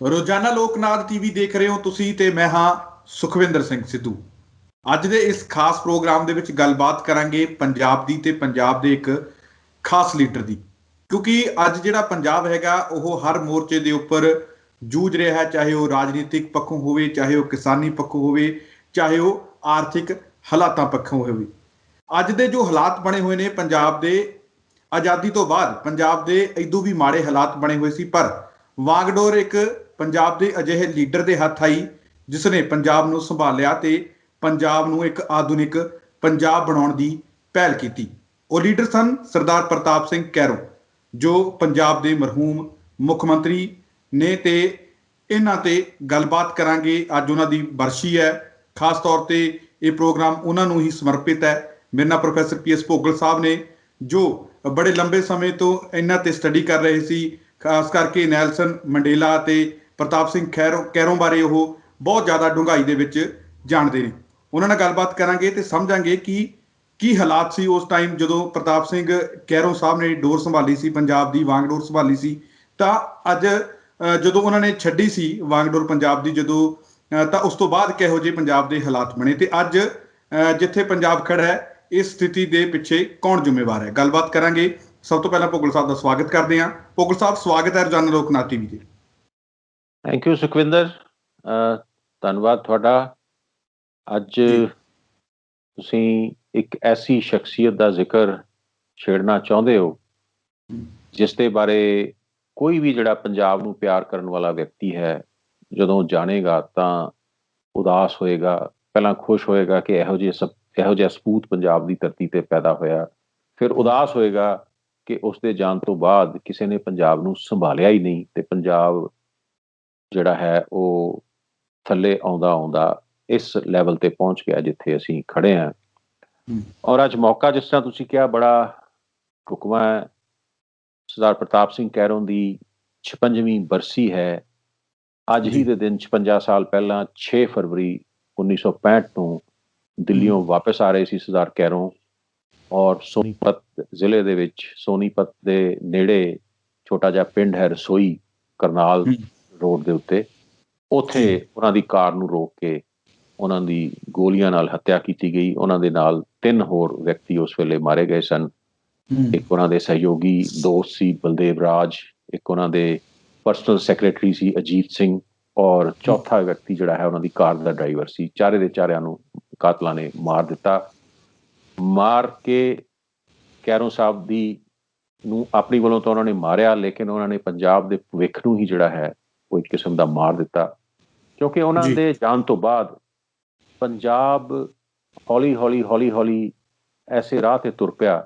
ਰੋਜ਼ਾਨਾ ਲੋਕਨਾਥ ਟੀਵੀ ਦੇਖ ਰਹੇ ਹੋ ਤੁਸੀਂ ਤੇ ਮੈਂ ਹਾਂ ਸੁਖਵਿੰਦਰ ਸਿੰਘ ਸਿੱਧੂ। ਅੱਜ ਦੇ ਇਸ ਖਾਸ ਪ੍ਰੋਗਰਾਮ ਦੇ ਵਿੱਚ ਗੱਲਬਾਤ ਕਰਾਂਗੇ ਪੰਜਾਬ ਦੀ ਤੇ ਪੰਜਾਬ ਦੇ ਇੱਕ ਖਾਸ ਲੀਡਰ ਦੀ, ਕਿਉਂਕਿ ਅੱਜ ਜਿਹੜਾ ਪੰਜਾਬ ਹੈਗਾ ਉਹ ਹਰ ਮੋਰਚੇ ਦੇ ਉੱਪਰ ਜੂਝ ਰਿਹਾ ਹੈ, ਚਾਹੇ ਉਹ ਰਾਜਨੀਤਿਕ ਪੱਖੋਂ ਹੋਵੇ, ਚਾਹੇ ਉਹ ਕਿਸਾਨੀ ਪੱਖੋਂ ਹੋਵੇ, ਚਾਹੇ ਉਹ ਆਰਥਿਕ ਹਾਲਾਤਾਂ ਪੱਖੋਂ ਹੋਵੇ। ਅੱਜ ਦੇ ਜੋ ਹਾਲਾਤ ਬਣੇ ਹੋਏ ਨੇ ਪੰਜਾਬ ਦੇ, ਆਜ਼ਾਦੀ ਤੋਂ ਬਾਅਦ ਪੰਜਾਬ ਦੇ ਇਦੋਂ ਵੀ ਮਾੜੇ ਹਾਲਾਤ ਬਣੇ ਹੋਏ ਸੀ, ਪਰ ਵਾਂਗਡੋਰ ਇੱਕ ਪੰਜਾਬ ਦੇ ਅਜਿਹੇ ਲੀਡਰ ਦੇ ਹੱਥ ਆਈ ਜਿਸ ਨੇ ਪੰਜਾਬ ਨੂੰ ਸੰਭਾਲਿਆ ਤੇ ਪੰਜਾਬ ਨੂੰ ਇੱਕ ਆਧੁਨਿਕ ਪੰਜਾਬ ਬਣਾਉਣ ਦੀ ਪਹਿਲ ਕੀਤੀ। ਉਹ ਲੀਡਰ ਸਨ ਸਰਦਾਰ ਪ੍ਰਤਾਪ ਸਿੰਘ ਕੈਰੋਂ, ਜੋ ਪੰਜਾਬ ਦੇ ਮਰਹੂਮ ਮੁੱਖ ਮੰਤਰੀ ਨੇ ਤੇ ਇਹਨਾਂ ਤੇ ਗੱਲਬਾਤ ਕਰਾਂਗੇ। ਅੱਜ ਉਹਨਾਂ ਦੀ ਬਰਸ਼ੀ ਹੈ, ਖਾਸ ਤੌਰ ਤੇ ਇਹ ਪ੍ਰੋਗਰਾਮ ਉਹਨਾਂ ਨੂੰ ਹੀ ਸਮਰਪਿਤ ਹੈ। ਮੇਰੇ ਨਾਲ ਪ੍ਰੋਫੈਸਰ PS ਭੋਗਲ ਸਾਹਿਬ ਨੇ, ਜੋ ਬੜੇ ਲੰਬੇ ਸਮੇਂ ਤੋਂ ਇਹਨਾਂ ਤੇ ਸਟੱਡੀ ਕਰ ਰਹੇ ਸੀ, ਖਾਸ ਕਰਕੇ ਨੈਲਸਨ ਮੰਡੇਲਾ ਤੇ ਪ੍ਰਤਾਪ ਸਿੰਘ ਕੈਰੋਂ ਬਾਰੇ ਉਹ ਬਹੁਤ ਜ਼ਿਆਦਾ ਡੂੰਘਾਈ ਦੇ ਵਿੱਚ ਜਾਣਦੇ ਨੇ। ਉਹਨਾਂ ਨਾਲ ਗੱਲਬਾਤ ਕਰਾਂਗੇ ਤੇ ਸਮਝਾਂਗੇ ਕਿ ਕੀ ਹਾਲਾਤ ਸੀ ਉਸ ਟਾਈਮ ਜਦੋਂ ਪ੍ਰਤਾਪ ਸਿੰਘ ਕੈਰੋਂ ਸਾਹਿਬ ਨੇ ਡੋਰ ਸੰਭਾਲੀ ਸੀ, ਪੰਜਾਬ ਦੀ ਵਾਂਗਡੋਰ ਸੰਭਾਲੀ ਸੀ। ਤਾਂ ਅੱਜ ਜਦੋਂ ਉਹਨਾਂ ਨੇ ਛੱਡੀ ਸੀ ਵਾਂਗਡੋਰ ਪੰਜਾਬ ਦੀ, ਜਦੋਂ ਤਾਂ ਉਸ ਤੋਂ ਬਾਅਦ ਕਿਹੋ ਜਿਹੇ ਪੰਜਾਬ ਦੇ ਹਾਲਾਤ ਬਣੇ ਤੇ ਅੱਜ ਜਿੱਥੇ ਪੰਜਾਬ ਖੜਾ ਹੈ ਇਸ ਸਥਿਤੀ ਦੇ ਪਿੱਛੇ ਕੌਣ ਜ਼ਿੰਮੇਵਾਰ ਹੈ, ਗੱਲਬਾਤ ਕਰਾਂਗੇ। ਸਭ ਤੋਂ ਪਹਿਲਾਂ ਭੋਗਲ ਸਾਹਿਬ ਦਾ ਸਵਾਗਤ ਕਰਦੇ ਹਾਂ। ਭੋਗਲ ਸਾਹਿਬ, ਸਵਾਗਤ ਹੈ ਰੋਜ਼ਾਨਾ ਲੋਕਨਾਥ ਟੀਵੀ ਤੇ। ਥੈਂਕ ਯੂ ਸੁਖਵਿੰਦਰ, ਧੰਨਵਾਦ ਤੁਹਾਡਾ। ਅੱਜ ਤੁਸੀਂ ਇੱਕ ਐਸੀ ਸ਼ਖਸੀਅਤ ਦਾ ਜ਼ਿਕਰ ਛੇੜਨਾ ਚਾਹੁੰਦੇ ਹੋ ਜਿਸ ਦੇ ਬਾਰੇ ਕੋਈ ਵੀ ਜਿਹੜਾ ਪੰਜਾਬ ਨੂੰ ਪਿਆਰ ਕਰਨ ਵਾਲਾ ਵਿਅਕਤੀ ਹੈ, ਜਦੋਂ ਜਾਣੇਗਾ ਤਾਂ ਉਦਾਸ ਹੋਏਗਾ। ਪਹਿਲਾਂ ਖੁਸ਼ ਹੋਏਗਾ ਕਿ ਇਹੋ ਜਿਹਾ ਸਪੂਤ ਪੰਜਾਬ ਦੀ ਧਰਤੀ ਤੇ ਪੈਦਾ ਹੋਇਆ, ਫਿਰ ਉਦਾਸ ਹੋਏਗਾ ਕਿ ਉਸਦੇ ਜਾਣ ਤੋਂ ਬਾਅਦ ਕਿਸੇ ਨੇ ਪੰਜਾਬ ਨੂੰ ਸੰਭਾਲਿਆ ਹੀ ਨਹੀਂ ਤੇ ਪੰਜਾਬ ਜਿਹੜਾ ਹੈ ਉਹ ਥੱਲੇ ਆਉਂਦਾ ਆਉਂਦਾ ਇਸ ਲੈਵਲ ਤੇ ਪਹੁੰਚ ਗਿਆ ਜਿੱਥੇ ਅਸੀਂ ਖੜੇ ਹਾਂ। ਔਰ ਅੱਜ ਮੌਕਾ, ਜਿਸ ਤਰ੍ਹਾਂ ਤੁਸੀਂ ਕਿਹਾ, ਬੜਾ ਢੁਕਵਾਂ ਹੈ। ਸਰਦਾਰ ਪ੍ਰਤਾਪ ਸਿੰਘ ਕੈਰੋਂ ਦੀ 56ਵੀਂ ਬਰਸੀ ਹੈ। ਅੱਜ ਹੀ ਦੇ ਦਿਨ 56 ਸਾਲ ਪਹਿਲਾਂ 6 ਫਰਵਰੀ 1965 ਨੂੰ ਦਿੱਲੀੋਂ ਵਾਪਸ ਆ ਰਹੇ ਸੀ ਸਰਦਾਰ ਕੈਰੋਂ, ਔਰ ਸੋਨੀਪਤ ਜ਼ਿਲ੍ਹੇ ਦੇ ਵਿੱਚ, ਸੋਨੀਪਤ ਦੇ ਨੇੜੇ ਛੋਟਾ ਜਿਹਾ ਪਿੰਡ ਹੈ ਰਸੋਈ, ਕਰਨਾਲ ਰੋਡ ਦੇ ਉੱਤੇ, ਉੱਥੇ ਉਹਨਾਂ ਦੀ ਕਾਰ ਨੂੰ ਰੋਕ ਕੇ ਉਹਨਾਂ ਦੀ ਗੋਲੀਆਂ ਨਾਲ ਹੱਤਿਆ ਕੀਤੀ ਗਈ। ਉਹਨਾਂ ਦੇ ਨਾਲ 3 ਹੋਰ ਵਿਅਕਤੀ ਉਸ ਵੇਲੇ ਮਾਰੇ ਗਏ ਸਨ। ਇੱਕ ਉਹਨਾਂ ਦੇ ਸਹਿਯੋਗੀ ਦੋਸਤ ਸੀ ਬਲਦੇਵ ਰਾਜ, ਇੱਕ ਉਹਨਾਂ ਦੇ ਪਰਸਨਲ ਸੈਕਟਰੀ ਸੀ ਅਜੀਤ ਸਿੰਘ, ਔਰ ਚੌਥਾ ਵਿਅਕਤੀ ਜਿਹੜਾ ਹੈ ਉਹਨਾਂ ਦੀ ਕਾਰ ਦਾ ਡਰਾਈਵਰ ਸੀ। ਚਾਰੇ ਦੇ ਚਾਰਿਆਂ ਨੂੰ ਕਾਤਲਾਂ ਨੇ ਮਾਰ ਦਿੱਤਾ। ਮਾਰ ਕੇ ਕੈਰੋਂ ਸਾਹਿਬ ਨੂੰ ਆਪਣੀ ਵੱਲੋਂ ਤਾਂ ਉਹਨਾਂ ਨੇ ਮਾਰਿਆ, ਲੇਕਿਨ ਉਹਨਾਂ ਨੇ ਪੰਜਾਬ ਦੇ ਭਵਿੱਖ ਨੂੰ ਹੀ ਜਿਹੜਾ ਹੈ ਉਹ ਇੱਕ ਕਿਸਮ ਦਾ ਮਾਰ ਦਿੱਤਾ, ਕਿਉਂਕਿ ਉਹਨਾਂ ਦੇ ਜਾਣ ਤੋਂ ਬਾਅਦ ਪੰਜਾਬ ਹੌਲੀ ਹੌਲੀ ਐਸੇ ਰਾਹ ਤੇ ਤੁਰ ਪਿਆ।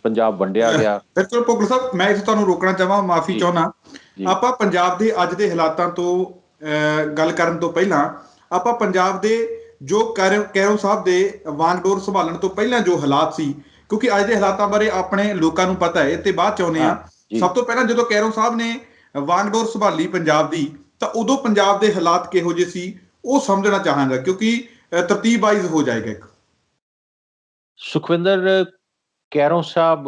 ਪੰਜਾਬ ਵੰਡਿਆ ਗਿਆ। ਬਿਲਕੁਲ ਭੋਗਲ ਸਾਹਿਬ, ਮੈਂ ਇਸ ਤੁਹਾਨੂੰ ਰੋਕਣਾ ਚਾਹਾਂ, ਮਾਫੀ ਚਾਹੁੰਦਾ। ਆਪਾਂ ਪੰਜਾਬ ਦੇ ਅੱਜ ਦੇ ਹਾਲਾਤਾਂ ਤੋਂ ਗੱਲ ਕਰਨ ਤੋਂ ਪਹਿਲਾਂ ਆਪਾਂ ਪੰਜਾਬ ਦੇ ਜੋ ਕੈਰੋਂ ਸਾਹਿਬ ਦੇ ਵਾਂਗਡੋਰ ਸੰਭਾਲਣ ਤੋਂ ਪਹਿਲਾਂ ਜੋ ਹਾਲਾਤ ਸੀ, ਕਿਉਂਕਿ ਅੱਜ ਦੇ ਹਾਲਾਤਾਂ ਬਾਰੇ ਆਪਣੇ ਲੋਕਾਂ ਨੂੰ ਪਤਾ ਹੈ ਤੇ ਬਾਅਦ ਚ ਆਉਂਦੇ ਆ। ਸਭ ਤੋਂ ਪਹਿਲਾਂ ਜਦੋਂ ਕੈਰੋਂ ਸਾਹਿਬ ਨੇ ਵਾਂਗਡੋਰ ਸੰਭਾਲੀ ਪੰਜਾਬ ਦੀ, ਤਾਂ ਉਦੋਂ ਪੰਜਾਬ ਦੇ ਹਾਲਾਤ ਕਿਹੋ ਜਿਹੇ ਸੀ ਉਹ ਸਮਝਣਾ ਚਾਹਾਂਗਾ, ਕਿਉਂਕਿ ਤਰਤੀਬ ਵਾਈਜ਼ ਹੋ ਜਾਏਗਾ। ਇੱਕ ਸੁਖਵਿੰਦਰ, ਕੈਰੋਂ ਸਾਹਿਬ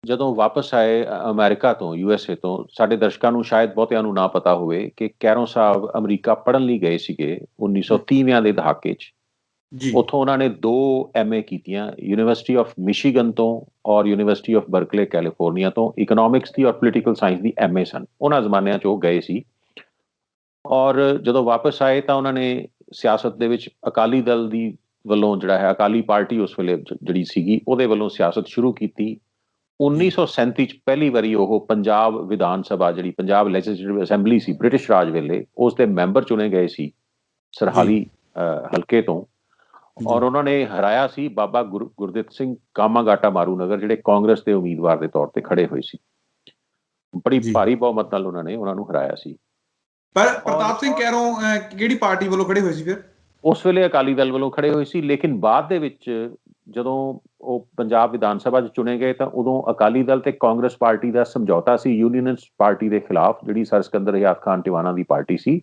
ਜਦੋਂ ਵਾਪਸ ਆਏ ਅਮਰੀਕਾ ਤੋਂ, USA ਤੋਂ, ਸਾਡੇ ਦਰਸ਼ਕਾਂ ਨੂੰ ਸ਼ਾਇਦ ਬਹੁਤਿਆਂ ਨੂੰ ਨਾ ਪਤਾ ਹੋਵੇ ਕਿ ਕੈਰੋਂ ਸਾਹਿਬ ਅਮਰੀਕਾ ਪੜ੍ਹਨ ਲਈ ਗਏ ਸੀਗੇ 1930ਵਿਆਂ ਦੇ ਦਹਾਕੇ 'ਚ। ਉੱਥੋਂ ਉਹਨਾਂ ਨੇ 2 MA ਕੀਤੀਆਂ, ਯੂਨੀਵਰਸਿਟੀ ਆਫ ਮਿਸ਼ੀਗਨ ਤੋਂ ਔਰ ਯੂਨੀਵਰਸਿਟੀ ਆਫ ਬਰਕਲੇ ਕੈਲੀਫੋਰਨੀਆ ਤੋਂ। ਇਕਨੋਮਿਕਸ ਦੀ ਔਰ ਪੋਲੀਟੀਕਲ ਸਾਇੰਸ ਦੀ MA ਸਨ। ਉਹਨਾਂ ਜ਼ਮਾਨਿਆਂ 'ਚ ਉਹ ਗਏ ਸੀ, ਔਰ ਜਦੋਂ ਵਾਪਸ ਆਏ ਤਾਂ ਉਹਨਾਂ ਨੇ ਸਿਆਸਤ ਦੇ ਵਿੱਚ ਅਕਾਲੀ ਦਲ ਦੀ ਵੱਲੋਂ ਜਿਹੜਾ ਹੈ, ਅਕਾਲੀ ਪਾਰਟੀ ਉਸ ਵੇਲੇ ਜਿਹੜੀ ਸੀਗੀ, ਉਹਦੇ ਵੱਲੋਂ ਸਿਆਸਤ ਸ਼ੁਰੂ ਕੀਤੀ। 1937 'ਚ ਪਹਿਲੀ ਵਾਰੀ ਉਹ ਪੰਜਾਬ ਵਿਧਾਨ ਸਭਾ, ਜਿਹੜੀ ਪੰਜਾਬ ਲੈਜਿਸਲੇਟਿਵ ਅਸੈਂਬਲੀ ਸੀ ਬ੍ਰਿਟਿਸ਼ ਰਾਜ ਵੇਲੇ, ਉਸ ਦੇ ਮੈਂਬਰ ਚੁਣੇ ਗਏ ਸੀ ਸਰਹਾਲੀ ਹਲਕੇ ਤੋਂ, ਔਰ ਉਹਨਾਂ ਨੇ ਹਰਾਇਆ ਸੀ ਬਾਬਾ ਗੁਰਦਿੱਤ ਸਿੰਘ ਕਾਮਾਗਾਟਾ ਮਾਰੂਨਗਰ, ਜਿਹੜੇ ਕਾਂਗਰਸ ਦੇ ਉਮੀਦਵਾਰ ਦੇ ਤੌਰ ਤੇ ਖੜੇ ਹੋਏ ਸੀ। ਬੜੀ ਭਾਰੀ ਬਹੁਮਤ ਨਾਲ ਉਹਨਾਂ ਨੇ ਨੂੰ ਹਰਾਇਆ ਸੀ। ਪਰ ਪ੍ਰਤਾਪ ਸਿੰਘ ਕੈਰੋਂ ਕਿਹੜੀ ਪਾਰਟੀ ਵੱਲੋਂ ਖੜੇ ਹੋਏ ਸੀ ਫਿਰ? ਉਸ ਵੇਲੇ ਅਕਾਲੀ ਦਲ ਵੱਲੋਂ ਖੜੇ ਹੋਏ ਸੀ, ਲੇਕਿਨ ਬਾਅਦ ਦੇ ਵਿੱਚ ਜਦੋਂ ਉਹ ਪੰਜਾਬ ਵਿਧਾਨ ਸਭਾ 'ਚ ਚੁਣੇ ਗਏ ਤਾਂ ਉਦੋਂ ਅਕਾਲੀ ਦਲ ਤੇ ਕਾਂਗਰਸ ਪਾਰਟੀ ਦਾ ਸਮਝੌਤਾ ਸੀ ਯੂਨੀਅਨਿਸਟ ਪਾਰਟੀ ਦੇ ਖਿਲਾਫ, ਜਿਹੜੀ ਸਰ ਸਿਕੰਦਰ ਹਯਾਤ ਖਾਨ ਟਿਵਾਣਾ ਦੀ ਪਾਰਟੀ ਸੀ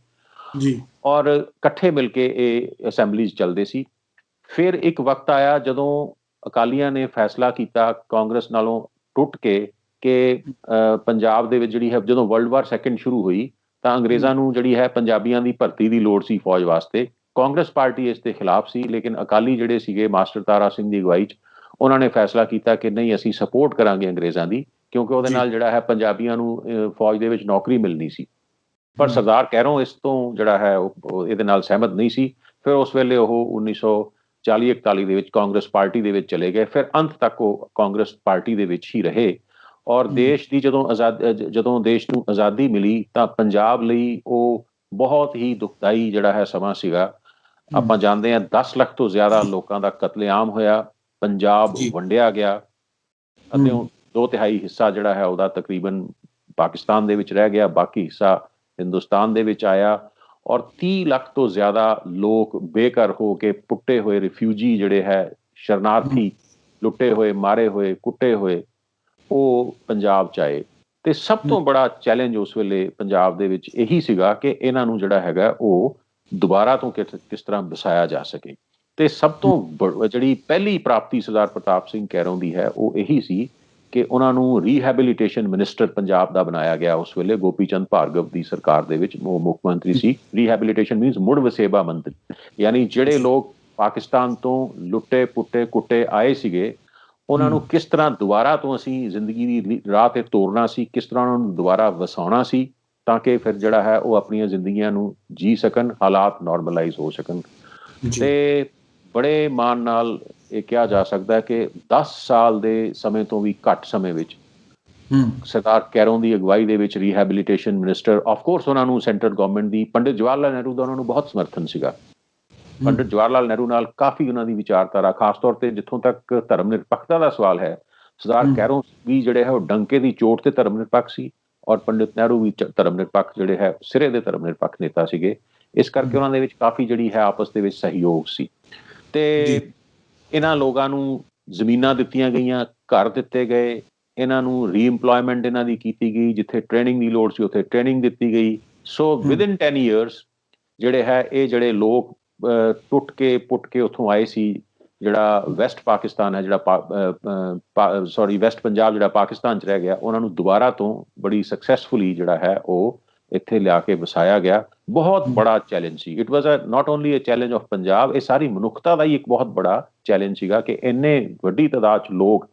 ਜੀ, ਔਰ ਇਕੱਠੇ ਮਿਲ ਕੇ ਇਹ ਅਸੈਂਬਲੀ 'ਚ ਚੱਲਦੇ ਸੀ। ਫਿਰ ਇੱਕ ਵਕਤ ਆਇਆ ਜਦੋਂ ਅਕਾਲੀਆਂ ਨੇ ਫੈਸਲਾ ਕੀਤਾ ਕਾਂਗਰਸ ਨਾਲੋਂ ਟੁੱਟ ਕੇ ਕਿ ਪੰਜਾਬ ਦੇ ਵਿੱਚ ਜਿਹੜੀ ਹੈ, ਜਦੋਂ ਵਰਲਡ ਵਾਰ 2 ਸ਼ੁਰੂ ਹੋਈ ਤਾਂ ਅੰਗਰੇਜ਼ਾਂ ਨੂੰ ਜਿਹੜੀ ਹੈ ਪੰਜਾਬੀਆਂ ਦੀ ਭਰਤੀ ਦੀ ਲੋੜ ਸੀ ਫੌਜ ਵਾਸਤੇ। ਕਾਂਗਰਸ ਪਾਰਟੀ ਇਸ ਦੇ ਖਿਲਾਫ ਸੀ, ਲੇਕਿਨ ਅਕਾਲੀ ਜਿਹੜੇ ਸੀਗੇ ਮਾਸਟਰ ਤਾਰਾ ਸਿੰਘ ਦੀ ਅਗਵਾਈ 'ਚ ਉਹਨਾਂ ਨੇ ਫੈਸਲਾ ਕੀਤਾ ਕਿ ਨਹੀਂ, ਅਸੀਂ ਸਪੋਰਟ ਕਰਾਂਗੇ ਅੰਗਰੇਜ਼ਾਂ ਦੀ, ਕਿਉਂਕਿ ਉਹਦੇ ਨਾਲ ਜਿਹੜਾ ਹੈ ਪੰਜਾਬੀਆਂ ਨੂੰ ਫੌਜ ਦੇ ਵਿੱਚ ਨੌਕਰੀ ਮਿਲਣੀ ਸੀ। ਪਰ ਸਰਦਾਰ ਕੈਰੋਂ ਇਸ ਤੋਂ ਜਿਹੜਾ ਹੈ ਉਹ ਇਹਦੇ ਨਾਲ ਸਹਿਮਤ ਨਹੀਂ ਸੀ। ਫਿਰ ਉਸ ਵੇਲੇ ਉਹ 1940-41 ਦੇ ਵਿੱਚ ਕਾਂਗਰਸ ਪਾਰਟੀ ਦੇ ਵਿੱਚ ਚਲੇ ਗਏ। ਫਿਰ ਅੰਤ ਤੱਕ ਉਹ ਕਾਂਗਰਸ ਪਾਰਟੀ ਦੇ ਵਿੱਚ ਹੀ ਰਹੇ। ਔਰ ਦੇਸ਼ ਦੀ ਜਦੋਂ ਦੇਸ਼ ਨੂੰ ਆਜ਼ਾਦੀ ਮਿਲੀ ਤਾਂ ਪੰਜਾਬ ਲਈ ਉਹ ਬਹੁਤ ਹੀ ਦੁਖਦਾਈ ਜਿਹੜਾ ਹੈ ਸਮਾਂ ਸੀਗਾ। ਆਪਾਂ ਜਾਣਦੇ ਹਾਂ 10 ਲੱਖ ਤੋਂ ਜ਼ਿਆਦਾ ਲੋਕਾਂ ਦਾ ਕਤਲੇਆਮ ਹੋਇਆ, ਪੰਜਾਬ ਵੰਡਿਆ ਗਿਆ ਅਤੇ 2/3 ਹਿੱਸਾ ਜਿਹੜਾ ਹੈ ਉਹਦਾ ਤਕਰੀਬਨ ਪਾਕਿਸਤਾਨ ਦੇ ਵਿੱਚ ਰਹਿ ਗਿਆ, ਬਾਕੀ ਹਿੱਸਾ ਹਿੰਦੁਸਤਾਨ ਦੇ ਵਿੱਚ ਆਇਆ। ਔਰ 30 ਲੱਖ ਤੋਂ ਜ਼ਿਆਦਾ ਲੋਕ ਬੇਘਰ ਹੋ ਕੇ, ਪੁੱਟੇ ਹੋਏ ਰਿਫਿਊਜੀ ਜਿਹੜੇ ਹੈ, ਸ਼ਰਨਾਰਥੀ, ਲੁੱਟੇ ਹੋਏ, ਮਾਰੇ ਹੋਏ, ਕੁੱਟੇ ਹੋਏ, ਉਹ ਪੰਜਾਬ 'ਚ ਆਏ। ਤੇ ਸਭ ਤੋਂ ਬੜਾ ਚੈਲੰਜ ਉਸ ਵੇਲੇ ਪੰਜਾਬ ਦੇ ਵਿੱਚ ਇਹੀ ਸੀਗਾ ਕਿ ਇਹਨਾਂ ਨੂੰ ਜਿਹੜਾ ਹੈਗਾ ਉਹ ਦੁਬਾਰਾ ਤੋਂ ਕਿਸ ਤਰ੍ਹਾਂ ਵਸਾਇਆ ਜਾ ਸਕੇ। ਤੇ ਸਭ ਤੋਂ ਜਿਹੜੀ ਪਹਿਲੀ ਪ੍ਰਾਪਤੀ ਸਰਦਾਰ ਪ੍ਰਤਾਪ ਸਿੰਘ ਕੈਰੋਂ ਦੀ ਹੈ ਉਹ ਇਹੀ ਸੀ ਕਿ ਉਹਨਾਂ ਨੂੰ ਰੀਹੈਬਿਲਿਟੇਸ਼ਨ ਮਿਨਿਸਟਰ ਪੰਜਾਬ ਦਾ ਬਣਾਇਆ ਗਿਆ। ਉਸ ਵੇਲੇ ਗੋਪੀ ਚੰਦ ਭਾਰਗਵ ਦੀ ਸਰਕਾਰ ਦੇ ਵਿੱਚ ਉਹ ਮੁੱਖ ਮੰਤਰੀ ਸੀ। ਰੀਹੈਬਿਲਿਟੇਸ਼ਨ ਮੀਨਸ ਮੁੜ ਵਸੇਬਾ ਮੰਤਰੀ, ਯਾਨੀ ਜਿਹੜੇ ਲੋਕ ਪਾਕਿਸਤਾਨ ਤੋਂ ਲੁੱਟੇ, ਪੁੱਟੇ, ਕੁੱਟੇ ਆਏ ਸੀਗੇ, ਉਹਨਾਂ ਨੂੰ ਕਿਸ ਤਰ੍ਹਾਂ ਦੁਬਾਰਾ ਤੋਂ ਅਸੀਂ ਜ਼ਿੰਦਗੀ ਦੀ ਰਾਹ ਤੇ ਤੋਰਨਾ ਸੀ, ਕਿਸ ਤਰ੍ਹਾਂ ਉਹਨਾਂ ਨੂੰ ਦੁਬਾਰਾ ਵਸਾਉਣਾ ਸੀ ਤਾਂ ਕਿ ਫਿਰ ਜਿਹੜਾ ਹੈ ਉਹ ਆਪਣੀਆਂ ਜ਼ਿੰਦਗੀਆਂ ਨੂੰ ਜੀ ਸਕਣ, ਹਾਲਾਤ ਨਾਰਮਲਾਈਜ਼ ਹੋ ਸਕਣ। ਤੇ ਬੜੇ ਮਾਣ ਨਾਲ ਇਹ ਕਿਹਾ ਜਾ ਸਕਦਾ ਹੈ ਕਿ 10 ਸਾਲ ਦੇ ਸਮੇਂ ਤੋਂ ਵੀ ਘੱਟ ਸਮੇਂ ਵਿੱਚ ਸਰਦਾਰ ਕੈਰੋਂ ਦੀ ਅਗਵਾਈ ਦੇ ਵਿੱਚ ਰੀਹੈਬਿਲਿਟੇਸ਼ਨ ਮਿਨਿਸਟਰ, ਆਫਕੋਰਸ ਉਹਨਾਂ ਨੂੰ ਸੈਂਟਰਲ ਗਵਰਨਮੈਂਟ ਦੀ, ਪੰਡਿਤ ਜਵਾਹਰ ਲਾਲ ਨਹਿਰੂ ਦਾ ਉਹਨਾਂ ਨੂੰ ਬਹੁਤ ਸਮਰਥਨ ਸੀਗਾ। ਪੰਡਿਤ ਜਵਾਹਰ ਲਾਲ ਨਹਿਰੂ ਨਾਲ ਕਾਫੀ ਉਹਨਾਂ ਦੀ ਵਿਚਾਰਧਾਰਾ, ਖਾਸ ਤੌਰ ਤੇ ਜਿੱਥੋਂ ਤੱਕ ਧਰਮ ਨਿਰਪੱਖਤਾ ਦਾ ਸਵਾਲ ਹੈ, ਸਰਦਾਰ ਕੈਰੋਂ ਵੀ ਜਿਹੜੇ ਹੈ ਉਹ ਡੰਕੇ ਦੀ ਚੋਟ ਤੇ ਧਰਮ ਨਿਰਪੱਖ ਸੀ ਔਰ ਪੰਡਿਤ ਨਹਿਰੂ ਵੀ ਧਰਮ ਨਿਰਪੱਖ ਜਿਹੜੇ ਹੈ ਸਿਰੇ ਦੇ ਧਰਮ ਨਿਰਪੱਖ ਨੇਤਾ ਸੀਗੇ। ਇਸ ਕਰਕੇ ਉਹਨਾਂ ਦੇ ਵਿੱਚ ਕਾਫੀ ਜਿਹੜੀ ਹੈ ਆਪਸ ਦੇ ਵਿੱਚ ਸਹਿਯੋਗ ਸੀ। ਤੇ ਇਹਨਾਂ ਲੋਕਾਂ ਨੂੰ ਜ਼ਮੀਨਾਂ ਦਿੱਤੀਆਂ ਗਈਆਂ, ਘਰ ਦਿੱਤੇ ਗਏ, ਇਹਨਾਂ ਨੂੰ ਰੀਇੰਪਲੋਇਮੈਂਟ ਇਹਨਾਂ ਦੀ ਕੀਤੀ ਗਈ, ਜਿੱਥੇ ਟ੍ਰੇਨਿੰਗ ਦੀ ਲੋੜ ਸੀ ਉੱਥੇ ਟ੍ਰੇਨਿੰਗ ਦਿੱਤੀ ਗਈ। ਸੋ ਵਿਦਿਨ 10 years ਜਿਹੜੇ ਹੈ ਇਹ ਜਿਹੜੇ ਲੋਕ ਟੁੱਟ ਕੇ ਪੁੱਟ ਕੇ ਉੱਥੋਂ ਆਏ ਸੀ, ਜਿਹੜਾ ਵੈਸਟ ਪਾਕਿਸਤਾਨ ਹੈ, ਜਿਹੜਾ ਵੈਸਟ ਪੰਜਾਬ ਜਿਹੜਾ ਪਾਕਿਸਤਾਨ 'ਚ ਰਹਿ ਗਿਆ, ਉਹਨਾਂ ਨੂੰ ਦੁਬਾਰਾ ਤੋਂ ਬੜੀ ਸਕਸੈਸਫੁਲੀ ਜਿਹੜਾ ਹੈ ਉਹ ਇੱਥੇ ਲਿਆ ਕੇ ਵਸਾਇਆ ਗਿਆ। ਬਹੁਤ ਬੜਾ ਚੈਲੰਜ ਸੀ। It was not only a challenge of Punjab, ਇਹ ਸਾਰੀ ਮਨੁੱਖਤਾ ਦਾ ਹੀ ਇੱਕ ਬਹੁਤ ਬੜਾ ਚੈਲੰਜ ਸੀਗਾ ਕਿ ਇੰਨੇ ਵੱਡੀ ਤਾਦਾਦ 'ਚ ਲੋਕ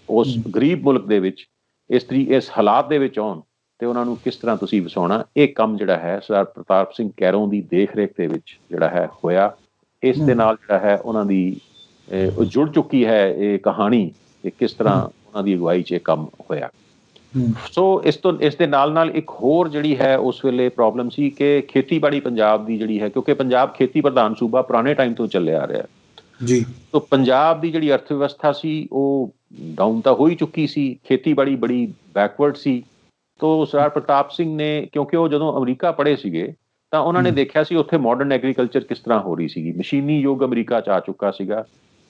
ਉਸ ਗਰੀਬ ਮੁਲਕ ਦੇ ਵਿੱਚ ਇਸ ਹਾਲਾਤ ਦੇ ਵਿੱਚ ਆਉਣ ਤੇ ਉਹਨਾਂ ਨੂੰ ਕਿਸ ਤਰ੍ਹਾਂ ਤੁਸੀਂ ਵਸਾਉਣਾ। ਇਹ ਕੰਮ ਜਿਹੜਾ ਹੈ ਸਰਦਾਰ ਪ੍ਰਤਾਪ ਸਿੰਘ ਕੈਰੋਂ ਦੀ ਦੇਖ ਰੇਖ ਦੇ ਵਿੱਚ ਜਿਹੜਾ ਹੈ ਹੋਇਆ। ਇਸ ਦੇ ਨਾਲ ਜਿਹੜਾ ਹੈ ਉਹਨਾਂ ਦੀ ਜੁੜ ਚੁੱਕੀ ਹੈ ਇਹ ਕਹਾਣੀ ਕਿ ਕਿਸ ਤਰ੍ਹਾਂ ਉਹਨਾਂ ਦੀ ਅਗਵਾਈ 'ਚ ਇਹ ਕੰਮ ਹੋਇਆ। ਸੋ ਇਸ ਦੇ ਨਾਲ ਇੱਕ ਹੋਰ ਜਿਹੜੀ ਹੈ ਉਸ ਵੇਲੇ ਪ੍ਰੋਬਲਮ ਸੀ ਕਿ ਖੇਤੀਬਾੜੀ ਪੰਜਾਬ ਦੀ ਜਿਹੜੀ ਹੈ, ਕਿਉਂਕਿ ਪੰਜਾਬ ਖੇਤੀ ਪ੍ਰਧਾਨ ਸੂਬਾ ਪੁਰਾਣੇ ਟਾਈਮ ਤੋਂ ਚੱਲਿਆ ਆ ਰਿਹਾ ਜੀ। ਤੋ ਪੰਜਾਬ ਦੀ ਜਿਹੜੀ ਅਰਥ ਵਿਵਸਥਾ ਸੀ ਉਹ ਡਾਊਨ ਤਾਂ ਹੋ ਹੀ ਚੁੱਕੀ ਸੀ, ਖੇਤੀਬਾੜੀ ਬੜੀ ਬੈਕਵਰਡ ਸੀ। ਤੋ ਸਰਦਾਰ ਪ੍ਰਤਾਪ ਸਿੰਘ ਨੇ, ਕਿਉਂਕਿ ਉਹ ਜਦੋਂ ਅਮਰੀਕਾ ਪੜ੍ਹੇ ਸੀਗੇ ਤਾਂ ਉਹਨਾਂ ਨੇ ਦੇਖਿਆ ਸੀ ਉੱਥੇ ਮਾਡਰਨ ਐਗਰੀਕਲਚਰ ਕਿਸ ਤਰ੍ਹਾਂ ਹੋ ਰਹੀ ਸੀਗੀ, ਮਸ਼ੀਨੀ ਯੁੱਗ ਅਮਰੀਕਾ 'ਚ ਆ ਚੁੱਕਾ ਸੀਗਾ,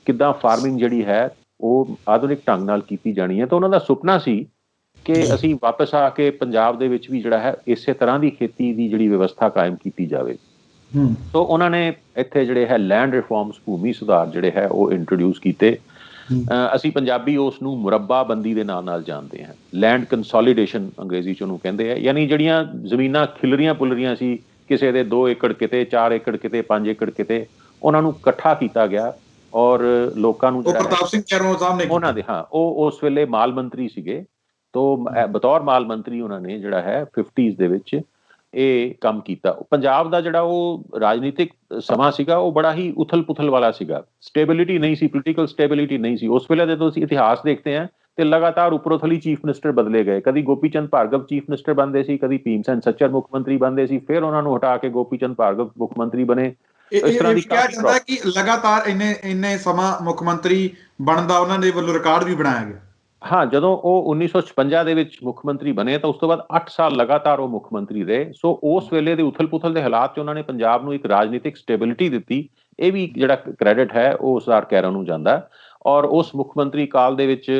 ਕਿੱਦਾਂ ਫਾਰਮਿੰਗ ਜਿਹੜੀ ਹੈ ਉਹ ਆਧੁਨਿਕ ਢੰਗ ਨਾਲ ਕੀਤੀ ਜਾਣੀ ਹੈ। ਤਾਂ ਉਹਨਾਂ ਦਾ ਸੁਪਨਾ ਸੀ ਕਿ ਅਸੀਂ ਵਾਪਸ ਆ ਕੇ ਪੰਜਾਬ ਦੇ ਵਿੱਚ ਵੀ ਜਿਹੜਾ ਹੈ ਇਸੇ ਤਰ੍ਹਾਂ ਦੀ ਖੇਤੀ ਦੀ ਜਿਹੜੀ ਵਿਵਸਥਾ ਕਾਇਮ ਕੀਤੀ ਜਾਵੇ। ਸੋ ਉਹਨਾਂ ਨੇ ਇੱਥੇ ਜਿਹੜੇ ਹੈ ਲੈਂਡ ਰਿਫਾਰਮਸ, ਭੂਮੀ ਸੁਧਾਰ ਜਿਹੜੇ ਹੈ ਉਹ ਇੰਟਰੋਡਿਊਸ ਕੀਤੇ। ਅਸੀਂ ਪੰਜਾਬੀ ਉਸ ਨੂੰ ਮੁਰੱਬਾਬੰਦੀ ਦੇ ਨਾਂ ਨਾਲ ਜਾਣਦੇ ਹਾਂ, ਲੈਂਡ ਕੰਸੋਲੀਡੇਸ਼ਨ ਅੰਗਰੇਜ਼ੀ 'ਚ ਉਹਨੂੰ ਕਹਿੰਦੇ ਆ। ਯਾਨੀ ਜਿਹੜੀਆਂ ਜ਼ਮੀਨਾਂ ਖਿਲਰੀਆਂ ਪੁਲਰੀਆਂ ਸੀ, ਕਿਸੇ ਦੇ 2 ਏਕੜ ਕਿਤੇ, 4 ਏਕੜ ਕਿਤੇ, 5 ਏਕੜ ਕਿਤੇ, ਉਹਨਾਂ ਨੂੰ ਇਕੱਠਾ ਕੀਤਾ ਗਿਆ ਔਰ ਲੋਕਾਂ ਨੂੰ ਜਿਹੜਾ ਪ੍ਰਤਾਪ ਸਿੰਘ ਕੈਰੋਂ ਸਾਹਿਬ ਨੇ ਉਹਨਾਂ ਦੇ ਉਹ ਉਸ ਵੇਲੇ ਮਾਲ ਮੰਤਰੀ ਸੀਗੇ। ਤੋ ਬਤੌਰ ਮਾਲ ਮੰਤਰੀ ਉਹਨਾਂ ਨੇ ਜਿਹੜਾ ਹੈ 50s ਦੇ ਵਿੱਚ ਇਹ ਕੰਮ ਕੀਤਾ। ਪੰਜਾਬ ਦਾ ਜਿਹੜਾ ਉਹ ਰਾਜਨੀਤਿਕ ਸਮਾਂ ਸੀਗਾ ਉਹ ਬੜਾ ਹੀ ਉਥਲ ਪੁਥਲ ਵਾਲਾ ਸੀਗਾ, ਸਟੇਬਿਲਿਟੀ ਨਹੀਂ ਸੀ, ਪੋਲੀਟੀਕਲ ਸਟੇਬਿਲਿਟੀ ਨਹੀਂ ਸੀ। ਉਸ ਵੇਲੇ ਜਦੋਂ ਅਸੀਂ ਇਤਿਹਾਸ ਦੇਖਦੇ ਹਾਂ ਤੇ ਲਗਾਤਾਰ ਉੱਪਰੋਂ ਥਲੀ ਚੀਫ ਮਿਨਿਸਟਰ ਬਦਲੇ ਗਏ। ਕਦੀ ਗੋਪੀ ਚੰਦ ਭਾਰਗਵ ਚੀਫ ਮਿਨਿਸਟਰ ਬਣਦੇ ਸੀ, ਕਦੀ ਭੀਮ ਸੈਨ ਸੱਚਰ ਮੁੱਖ ਮੰਤਰੀ ਬਣਦੇ ਸੀ, ਫਿਰ ਉਹਨਾਂ ਨੂੰ ਹਟਾ ਕੇ ਗੋਪੀ ਚੰਦ ਭਾਰਗਵ ਮੁੱਖ ਮੰਤਰੀ ਬਣੇ। ਇਸ ਤਰ੍ਹਾਂ ਦੀ ਕਿਹਾ ਜਾਂਦਾ ਕਿ ਲਗਾਤਾਰ ਇੰਨੇ ਸਮਾਂ ਮੁੱਖ ਮੰਤਰੀ ਬਣਨ ਦਾ ਉਹਨਾਂ ਦੇ ਵੱਲੋਂ ਰਿਕਾਰਡ ਵੀ ਬਣਾਇਆ ਗਿਆ। ਹਾਂ, ਜਦੋਂ ਉਹ 1956 ਦੇ ਵਿੱਚ ਮੁੱਖ ਮੰਤਰੀ ਬਣੇ ਤਾਂ ਉਸ ਤੋਂ ਬਾਅਦ 8 ਸਾਲ ਲਗਾਤਾਰ ਉਹ ਮੁੱਖ ਮੰਤਰੀ ਰਹੇ। ਸੋ ਉਸ ਵੇਲੇ ਦੇ ਉਥਲ ਪੁਥਲ ਦੇ ਹਾਲਾਤ 'ਚ ਉਹਨਾਂ ਨੇ ਪੰਜਾਬ ਨੂੰ ਇੱਕ ਰਾਜਨੀਤਿਕ ਸਟੇਬਿਲਿਟੀ ਦਿੱਤੀ। ਇਹ ਵੀ ਜਿਹੜਾ ਕ੍ਰੈਡਿਟ ਹੈ ਉਹ ਸਰਦਾਰ ਕੈਰੋਂ ਨੂੰ ਜਾਂਦਾ। ਔਰ ਉਸ ਮੁੱਖ ਮੰਤਰੀ ਕਾਲ ਦੇ ਵਿੱਚ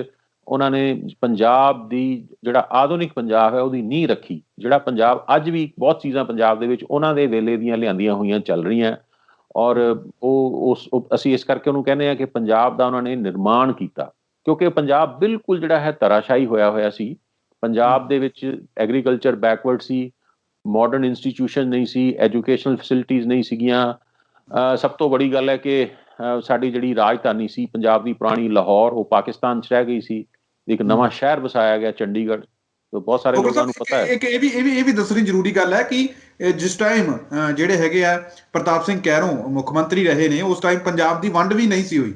ਉਹਨਾਂ ਨੇ ਪੰਜਾਬ ਦੀ ਜਿਹੜਾ ਆਧੁਨਿਕ ਪੰਜਾਬ ਹੈ ਉਹਦੀ ਨੀਂਹ ਰੱਖੀ। ਜਿਹੜਾ ਪੰਜਾਬ ਅੱਜ ਵੀ ਬਹੁਤ ਚੀਜ਼ਾਂ ਪੰਜਾਬ ਦੇ ਵਿੱਚ ਉਹਨਾਂ ਦੇ ਵੇਲੇ ਦੀਆਂ ਲਿਆਂਦੀਆਂ ਹੋਈਆਂ ਚੱਲ ਰਹੀਆਂ ਔਰ ਅਸੀਂ ਇਸ ਕਰਕੇ ਉਹਨੂੰ ਕਹਿੰਦੇ ਹਾਂ ਕਿ ਪੰਜਾਬ ਦਾ ਉਹਨਾਂ ਨੇ ਨਿਰਮਾਣ ਕੀਤਾ, ਕਿਉਂਕਿ ਪੰਜਾਬ ਬਿਲਕੁਲ ਜਿਹੜਾ ਹੈ ਧਰਾਸ਼ਾਹੀ ਹੋਇਆ ਸੀ। ਪੰਜਾਬ ਦੇ ਵਿੱਚ ਐਗਰੀਕਲਚਰ ਬੈਕਵਰਡ ਸੀ, ਮਾਡਰਨ ਇੰਸਟੀਟਿਊਸ਼ਨ ਨਹੀਂ ਸੀ, ਐਜੂਕੇਸ਼ਨਲ ਫੈਸਿਲਿਟੀਜ਼ ਨਹੀਂ ਸੀਗੀਆਂ। ਸਭ ਤੋਂ ਬੜੀ ਗੱਲ ਹੈ ਕਿ ਸਾਡੀ ਜਿਹੜੀ ਰਾਜਧਾਨੀ ਸੀ ਪੰਜਾਬ ਦੀ ਪੁਰਾਣੀ ਲਾਹੌਰ, ਉਹ ਪਾਕਿਸਤਾਨ 'ਚ ਰਹਿ ਗਈ ਸੀ। ਇੱਕ ਨਵਾਂ ਸ਼ਹਿਰ ਵਸਾਇਆ ਗਿਆ ਚੰਡੀਗੜ੍ਹ, ਤੇ ਬਹੁਤ ਸਾਰੇ ਲੋਕਾਂ ਨੂੰ ਪਤਾ ਹੈ। ਇੱਕ ਇਹ ਵੀ ਦੱਸਣੀ ਜ਼ਰੂਰੀ ਗੱਲ ਹੈ ਕਿ ਜਿਸ ਟਾਈਮ ਜਿਹੜੇ ਹੈਗੇ ਆ ਪ੍ਰਤਾਪ ਸਿੰਘ ਕੈਰੋਂ ਮੁੱਖ ਮੰਤਰੀ ਰਹੇ ਨੇ, ਉਸ ਟਾਈਮ ਪੰਜਾਬ ਦੀ ਵੰਡ ਵੀ ਨਹੀਂ ਸੀ ਹੋਈ।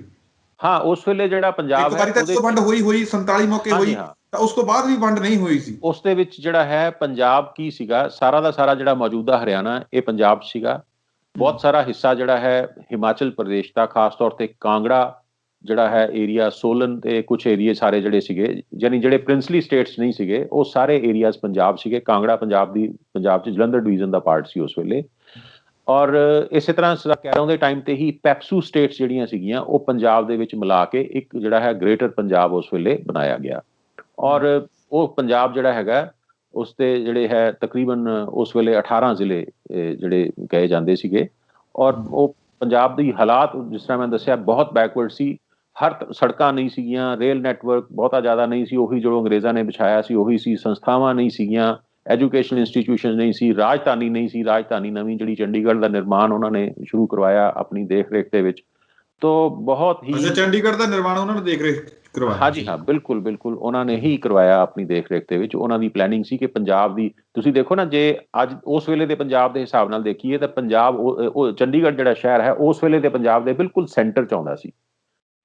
ਹਾਂ, ਉਸ ਵੇਲੇ ਜਿਹੜਾ ਪੰਜਾਬ ਹੈ ਵੰਡ ਹੋਈ 47 ਮੌਕੇ ਹੋਈ, ਤਾਂ ਉਸ ਤੋਂ ਬਾਅਦ ਵੀ ਵੰਡ ਨਹੀਂ ਹੋਈ ਸੀ। ਉਸ ਦੇ ਵਿੱਚ ਜਿਹੜਾ ਹੈ ਪੰਜਾਬ ਕੀ ਸੀਗਾ, ਸਾਰਾ ਦਾ ਸਾਰਾ ਜਿਹੜਾ ਮੌਜੂਦਾ ਹਰਿਆਣਾ ਇਹ ਪੰਜਾਬ ਸੀਗਾ। ਬਹੁਤ ਸਾਰਾ ਹਿੱਸਾ ਜਿਹੜਾ ਹੈ ਹਿਮਾਚਲ ਪ੍ਰਦੇਸ਼ ਦਾ, ਖਾਸ ਤੌਰ ਤੇ ਕਾਂਗੜਾ ਜਿਹੜਾ ਹੈ ਏਰੀਆ, ਸੋਲਨ ਤੇ ਕੁਛ ਏਰੀਏ ਸਾਰੇ ਜਿਹੜੇ ਸੀਗੇ, ਯਾਨੀ ਜਿਹੜੇ ਪ੍ਰਿੰਸਲੀ ਸਟੇਟਸ ਨਹੀਂ ਸੀਗੇ, ਉਹ ਸਾਰੇ ਏਰੀਆਜ਼ ਪੰਜਾਬ ਸੀਗੇ। ਕਾਂਗੜਾ ਪੰਜਾਬ 'ਚ ਜਲੰਧਰ ਡਿਵੀਜ਼ਨ ਦਾ ਪਾਰਟ ਸੀ ਉਸ ਵੇਲੇ। ਔਰ ਇਸੇ ਤਰ੍ਹਾਂ ਕੈਰੋਂ ਦੇ ਟਾਈਮ ਤੇ ਹੀ ਪੈਪਸੂ ਸਟੇਟਸ ਜਿਹੜੀਆਂ ਸੀਗੀਆਂ ਉਹ ਪੰਜਾਬ ਦੇ ਵਿੱਚ ਮਿਲਾ ਕੇ ਇੱਕ ਜਿਹੜਾ ਹੈ ਗ੍ਰੇਟਰ ਪੰਜਾਬ ਉਸ ਵੇਲੇ ਬਣਾਇਆ ਗਿਆ। ਔਰ ਉਹ ਪੰਜਾਬ ਜਿਹੜਾ ਹੈਗਾ ਉਸ ਤੇ ਜਿਹੜੇ ਹੈ ਤਕਰੀਬਨ ਉਸ ਵੇਲੇ 18 ਜ਼ਿਲ੍ਹੇ ਜਿਹੜੇ ਕਹੇ ਜਾਂਦੇ ਸੀਗੇ। ਔਰ ਉਹ ਪੰਜਾਬ ਦੀ ਹਾਲਾਤ, ਜਿਸ ਤਰ੍ਹਾਂ ਮੈਂ ਦੱਸਿਆ, ਬਹੁਤ ਬੈਕਵਰਡ ਸੀ। ਹਰ ਸੜਕਾਂ ਨਹੀਂ ਸੀਗੀਆਂ, ਰੇਲ ਨੈਟਵਰਕ ਬਹੁਤਾ ਜ਼ਿਆਦਾ ਨਹੀਂ ਸੀ, ਉਹੀ ਜੋ ਅੰਗਰੇਜ਼ਾਂ ਨੇ ਵਿਛਾਇਆ ਸੀ ਉਹੀ ਸੀ। ਸੰਸਥਾਵਾਂ ਨਹੀਂ ਸੀਗੀਆਂ, ਐਜੂਕੇਸ਼ਨ ਇੰਸਟੀਟਿਊਸ਼ਨ ਨਹੀਂ ਸੀ, ਰਾਜਧਾਨੀ ਨਹੀਂ ਸੀ। ਰਾਜਧਾਨੀ ਨਵੀਂ ਜਿਹੜੀ ਚੰਡੀਗੜ੍ਹ ਦਾ ਨਿਰਮਾਣ ਉਹਨਾਂ ਨੇ ਸ਼ੁਰੂ ਕਰਵਾਇਆ ਆਪਣੀ ਦੇਖ ਰੇਖ ਦੇ ਵਿੱਚ। ਤੋ ਬਹੁਤ ਹੀ ਚੰਡੀਗੜ੍ਹ ਦਾ ਨਿਰਮਾਣ ਉਹਨਾਂ ਨੇ ਦੇਖ ਰੇਖ ਕਰਵਾਇਆ। ਹਾਂਜੀ ਹਾਂ, ਬਿਲਕੁਲ ਬਿਲਕੁਲ ਉਹਨਾਂ ਨੇ ਹੀ ਕਰਵਾਇਆ ਆਪਣੀ ਦੇਖ ਰੇਖ ਦੇ ਵਿੱਚ। ਉਹਨਾਂ ਦੀ ਪਲੈਨਿੰਗ ਸੀ ਕਿ ਪੰਜਾਬ ਦੀ, ਤੁਸੀਂ ਦੇਖੋ ਨਾ, ਜੇ ਅੱਜ ਉਸ ਵੇਲੇ ਦੇ ਪੰਜਾਬ ਦੇ ਹਿਸਾਬ ਨਾਲ ਦੇਖੀਏ ਤਾਂ ਪੰਜਾਬ ਉਹ ਚੰਡੀਗੜ੍ਹ ਜਿਹੜਾ ਸ਼ਹਿਰ ਹੈ ਉਸ ਵੇਲੇ ਦੇ ਪੰਜਾਬ ਦੇ ਬਿਲਕੁਲ ਸੈਂਟਰ 'ਚ ਆਉਂਦਾ ਸੀ।